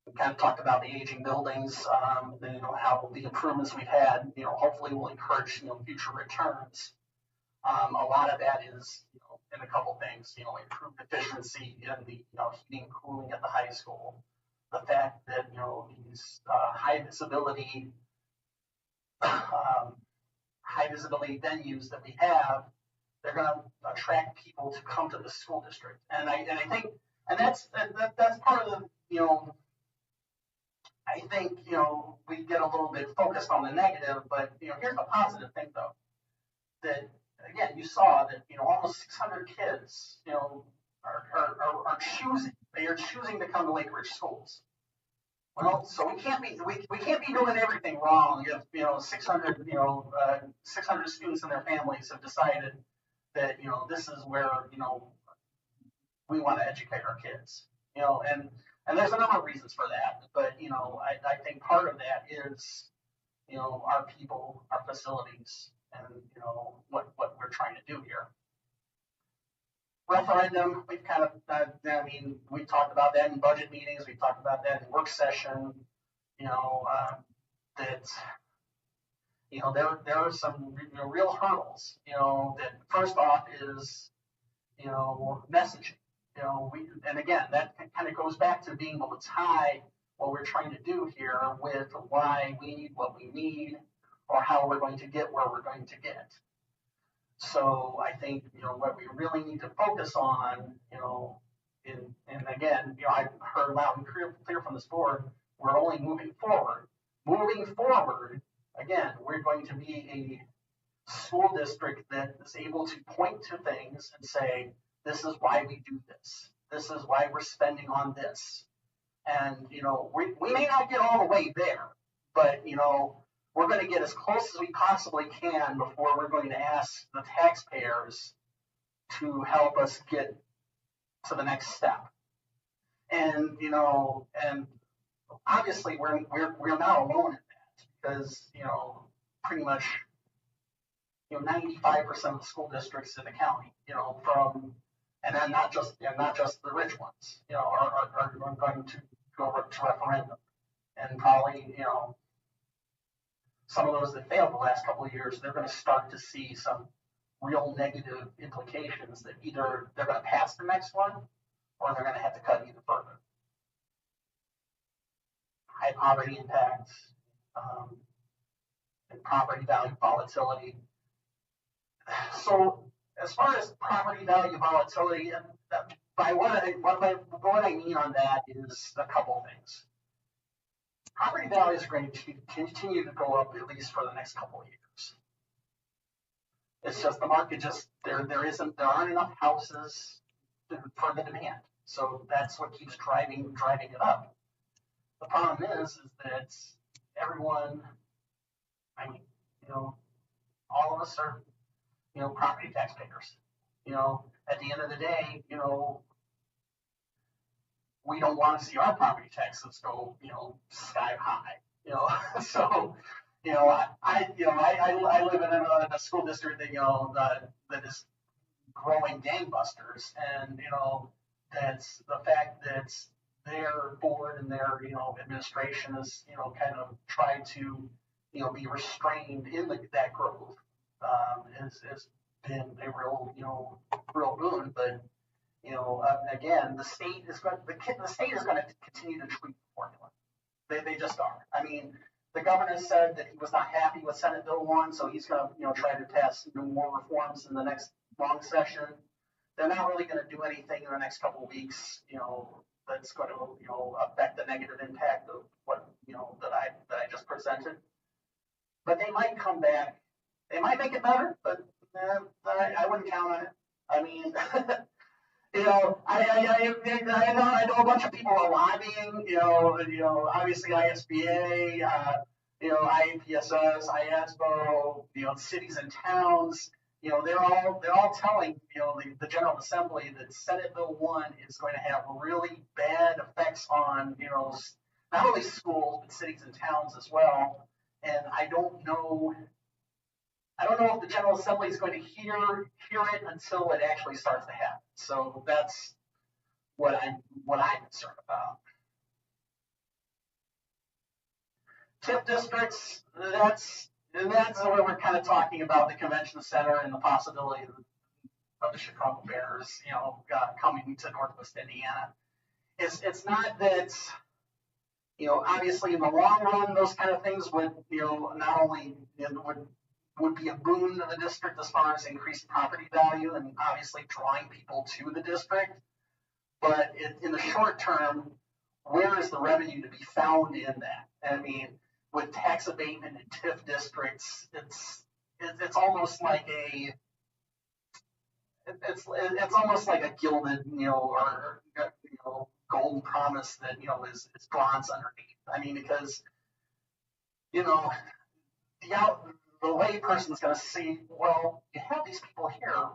We kind of talked about the aging buildings, how the improvements we've had, hopefully will encourage future returns. A lot of that is, in a couple things, improved efficiency in the heating and cooling at the high school. The fact that these high visibility venues that we have, they're going to attract people to come to the school district, and I think, and that's part of the I think we get a little bit focused on the negative, but here's the positive thing though, that again, you saw that almost 600 kids are choosing to come to Lake Ridge schools. Well, so we can't be doing everything wrong if 600 students and their families have decided that this is where we want to educate our kids, and there's a number of reasons for that, but I think part of that is our people, our facilities, and what we're trying to do here. Referendum, we've kind of, we talked about that in budget meetings, we've talked about that in work session, that there are some real hurdles, that first off is messaging. And again, that kind of goes back to being able to tie what we're trying to do here with why we need what we need, or how we're going to get where we're going to get. So I think what we really need to focus on, and again, I heard loud and clear from this board, we're only moving forward. Moving forward, again, we're going to be a school district that is able to point to things and say, this is why we do this. This is why we're spending on this. And, we may not get all the way there, but, we're going to get as close as we possibly can before we're going to ask the taxpayers to help us get to the next step. And, and obviously we're not alone in that, because, pretty much, 95% of the school districts in the county, and then not just the rich ones, are going to go to referendum, and probably, some of those that failed the last couple of years, they're going to start to see some real negative implications that either they're going to pass the next one, or they're going to have to cut even further. High poverty impacts, and property value volatility. So as far as property value volatility, by what I mean on that is a couple things. Property values are going to continue to go up at least for the next couple of years. It's just the market there aren't enough houses for the demand. So that's what keeps driving it up. The problem is that everyone, all of us are, property taxpayers. At the end of the day, we don't want to see our property taxes go, sky high, so, I live in a school district that, that is growing gangbusters, and, that's the fact that their board and their, administration is, kind of tried to, be restrained in that growth, has been a real boon, but, again, the state is going to continue to tweak the formula. They just are. I mean, the governor said that he was not happy with Senate Bill 1, so he's going to, try to pass more reforms in the next long session. They're not really going to do anything in the next couple of weeks, that's going to, affect the negative impact of what, that I just presented. But they might come back. They might make it better, but I wouldn't count on it. I mean, I know a bunch of people are lobbying, obviously ISBA, IAPSS, IASBO, cities and towns, they're all telling, the General Assembly that Senate Bill 1 is going to have really bad effects on, not only schools, but cities and towns as well. And I don't know if the General Assembly is going to hear it until it actually starts to happen. So that's what I'm concerned about. TIF districts, that's where we're kind of talking about the convention center and the possibility of the Chicago Bears, coming to Northwest Indiana. It's not that, obviously in the long run, those kind of things would, not only would be a boon to the district as far as increased property value and obviously drawing people to the district. But in the short term, where is the revenue to be found in that? I mean, with tax abatement in TIF districts, it's almost like it's almost like a gilded, or golden promise that is bronze underneath. I mean, because the lay person's going to see, well, you have these people here.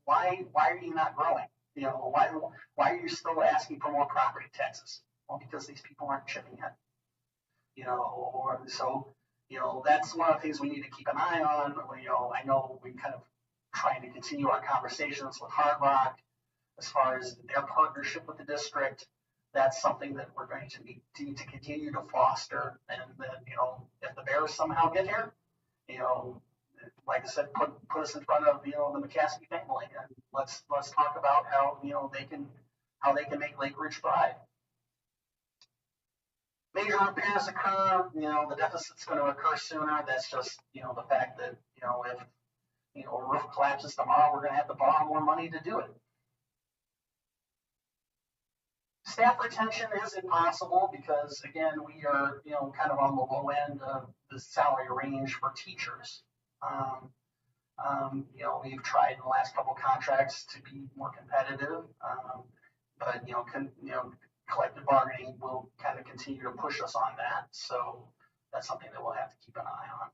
Why are you not growing? Why are you still asking for more property taxes? Well, because these people aren't chipping in. That's one of the things we need to keep an eye on. I know we're kind of trying to continue our conversations with Hard Rock as far as their partnership with the district. That's something that we're going to need to continue to foster. And then, if the Bears somehow get here, like I said, put us in front of the McCaskey family, and let's talk about how they can make Lake Ridge thrive. Major repairs occur, the deficit's going to occur sooner. That's just the fact that if a roof collapses tomorrow, we're going to have to borrow more money to do it. Staff retention is impossible because, again, we are, kind of on the low end of the salary range for teachers. We've tried in the last couple of contracts to be more competitive, but, collective bargaining will kind of continue to push us on that. So that's something that we'll have to keep an eye on.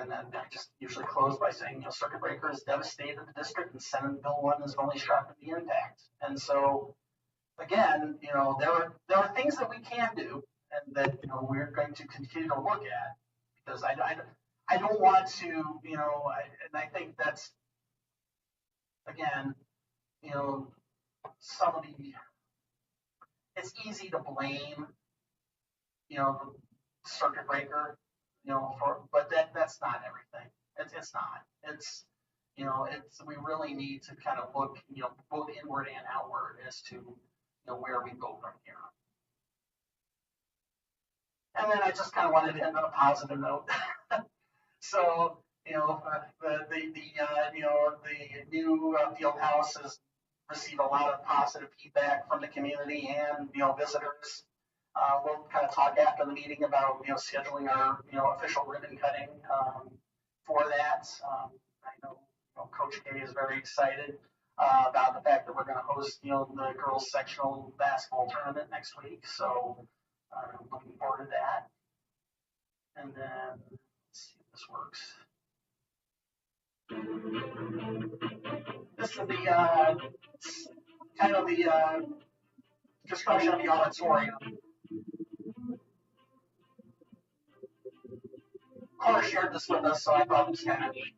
And then I just usually close by saying, circuit breaker has devastated the district, and Senate Bill 1 has only sharpened the impact. And so, again, there are things that we can do, and that we're going to continue to look at, because I don't want to, and I think that's, again, some of it's easy to blame, the circuit breaker, but that's not everything. It's not. It's we really need to kind of look, both inward and outward as to, where we go from here. And then I just kind of wanted to end on a positive note. So, the new field house has received a lot of positive feedback from the community and, visitors. We'll kind of talk after the meeting about, scheduling our, official ribbon cutting for that. I know, Coach K is very excited about the fact that we're going to host, the girls sectional basketball tournament next week. So I'm looking forward to that. And then let's see if this works. This is the kind of the construction of the auditorium. Cora shared this with us, so I thought it was kind of neat.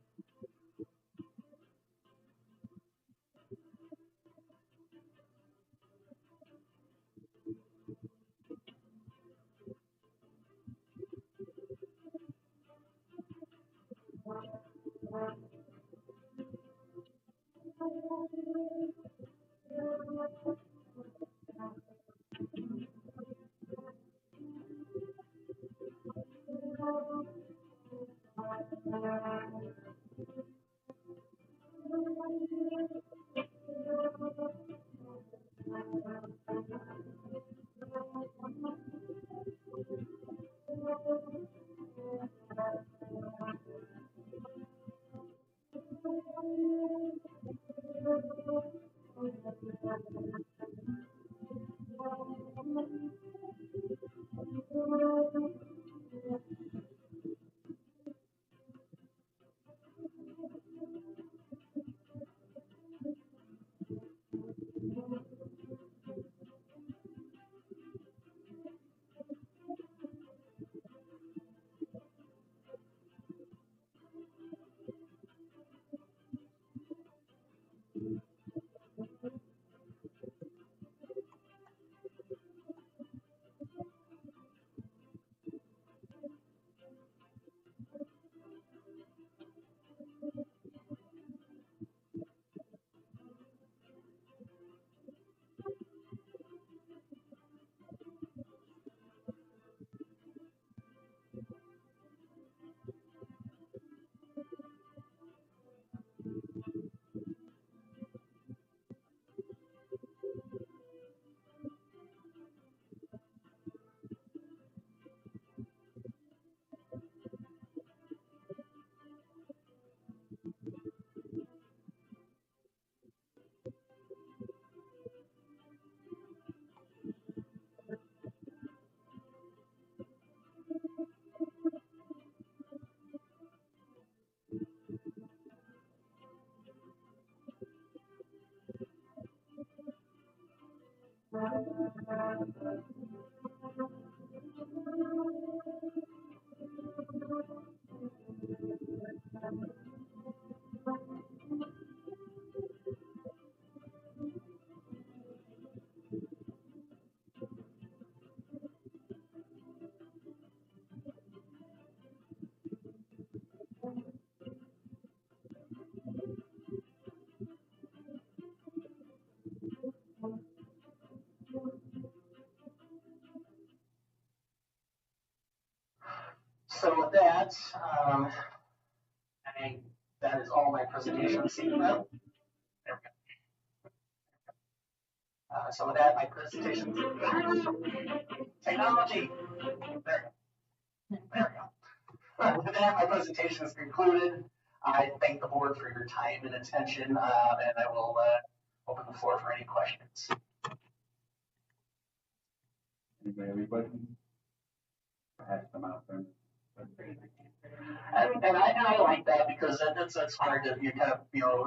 So with that, that is all my presentation this evening. There we go. So with that, my presentation. Technology. There we go. With that, my presentation is concluded. I thank the board for your time and attention, and I will open the floor for any questions. Anybody have any questions? Ask them out there. And I like that because it's hard to kind of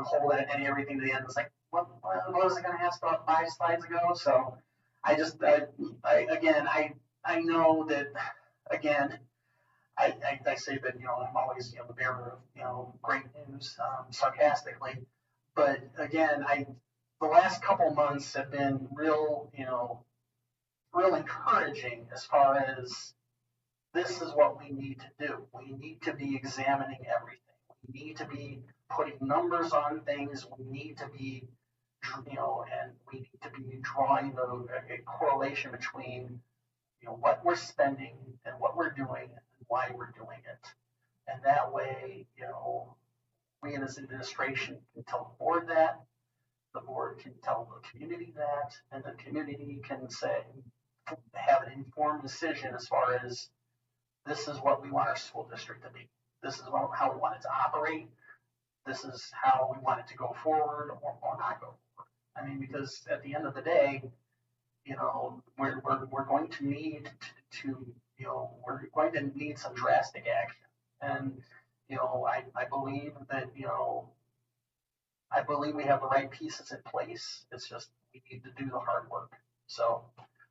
hold it and everything to the end. It's like what was I going to ask about 5 slides ago? So I just I know that again. I say that I'm always the bearer of great news sarcastically, but again the last couple months have been real encouraging as far as this is what we need to do. We need to be examining everything. We need to be putting numbers on things. We need to be and we need to be drawing a correlation between what we're spending and what we're doing and why we're doing it. And that way, we as administration can tell the board that, the board can tell the community that, and the community can have an informed decision as far as this is what we want our school district to be. This is how we want it to operate. This is how we want it to go forward or not go forward. I mean, because at the end of the day, we're going to need we're going to need some drastic action. And, I believe that, I believe we have the right pieces in place. It's just, we need to do the hard work. So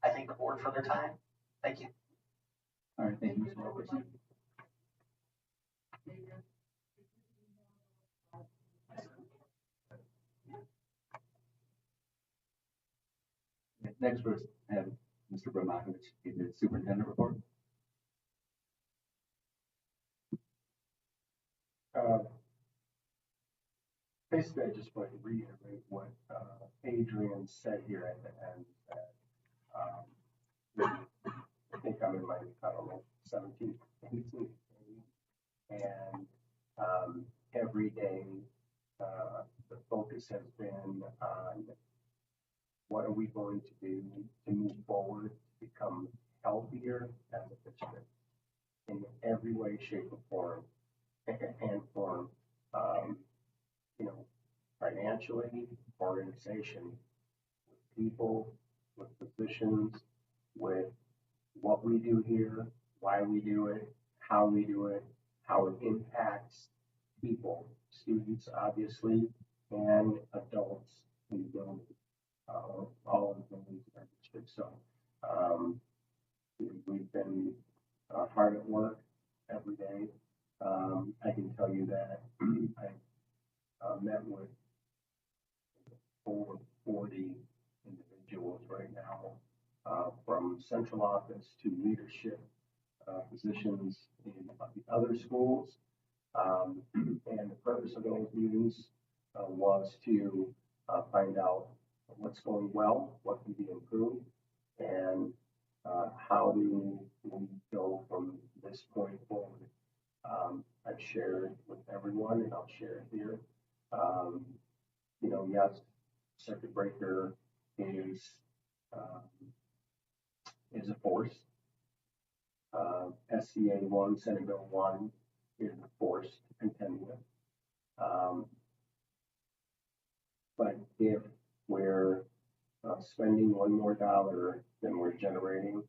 I thank the board for their time. Thank you. All right, thank you, Mr. Wilkerson. Next, we have Mr. Bromacovich give the superintendent report. Basically, I just want to reiterate what Adrian said here at the end. That, I think I'm in my, I don't know, 17th, 18th day, and every day the focus has been on what are we going to do to move forward, to become healthier as a district in every way, shape, or form, and form. You know, financially, organization, with people, with positions, with what we do here, why we do it, how it impacts people, students, obviously, and adults in the building, all of the buildings in our district. So, we've been hard at work every day. I can tell you that I met with over 40 individuals right now, from central office to leadership positions in the other schools. And the purpose of those meetings was to find out what's going well, what can be improved, and how do we go from this point forward. I've shared with everyone, and I'll share it here. You know, yes, circuit breaker is a force. SCA 1, Senate Bill 1 is a force to contend with. But if we're spending one more dollar than we're generating,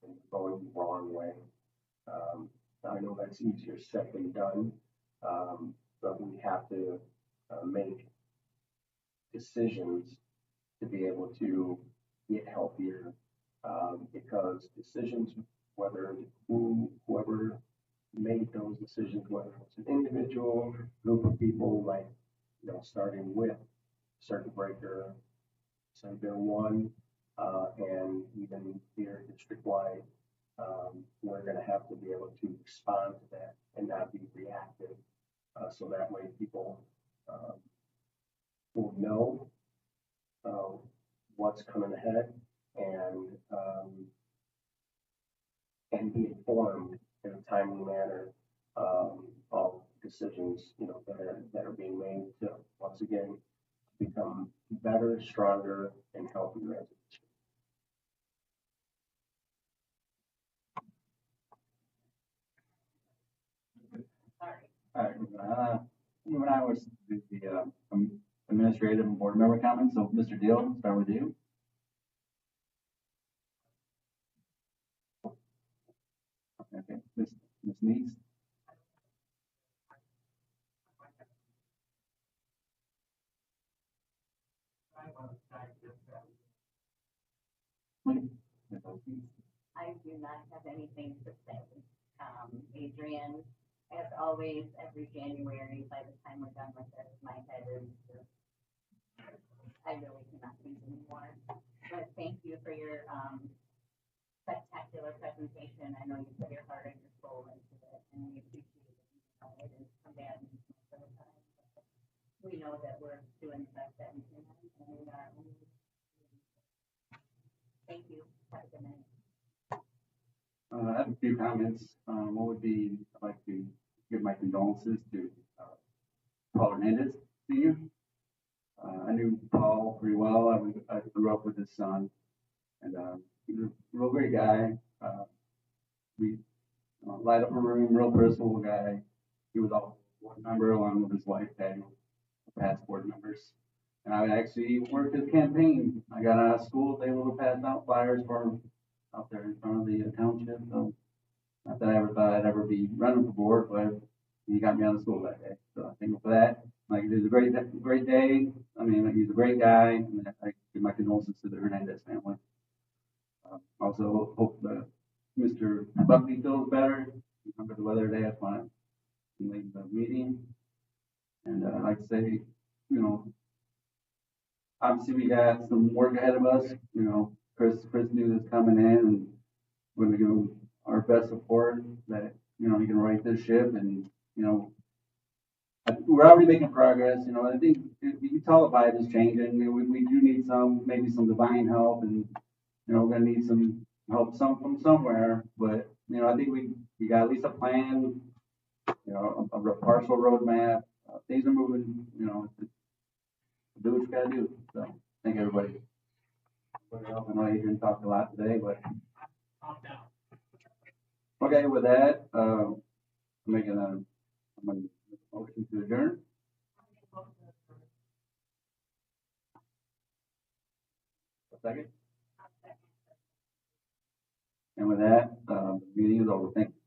then we're going the wrong way. I know that's easier said than done, but we have to make decisions to be able to get healthier, because decisions, whoever made those decisions, whether it's an individual group of people, like, you know, starting with circuit breaker, Senate Bill 1, and even here district-wide, we're going to have to be able to respond to that and not be reactive. So that way people will know what's coming ahead and be informed in a timely manner of decisions, you know, that are being made to once again become better, stronger, and healthier as a district. All right, moving on with the administrative and board member comments. So, Mr. Deal, I'll start with you. Okay, Ms. Neese. I do not have anything to say. Adrian, as always, every January, by the time we're done with this, my head is just, I really cannot think anymore. But thank you for your spectacular presentation. I know you put your heart and your soul into it, and we appreciate it. It is combatant most of the time. We know that we're doing the best that we can, and we are. Thank you. Have a good night. I have a few comments. One would be, I'd like to give my condolences to Paul Hernandez, Sr. I knew Paul pretty well. I grew up with his son, and he's a real great guy. We light up a room, real personal guy. He was also a board member along with his wife, Patty, past board members. And I actually worked his campaign. I got out of school, was able to pass out flyers for him out there in front of the township. So, not that I ever thought I'd ever be running for board, but he got me out of school that day. So I thank him for that. Like, it was a great day. I mean, he's a great guy, and I could give my condolences to the Hernandez family. Also hope that Mr. Buckley feels better under the weather today. That's why I'm leaving the meeting. And I'd like to say, obviously we got some work ahead of us. Chris knew this coming in, and we're gonna give him our best support that, he can right this ship. And, we're already making progress. I think you can tell the vibe is changing. We do need maybe some divine help, and, we're gonna need some help from somewhere. But, I think we got at least a plan, a partial roadmap. Things are moving, do what you gotta do. So, thank everybody. I know Adrian talked a lot today, but. Okay, with that, I'm gonna make a motion to adjourn. A second. And with that, the meeting is over. Thank you.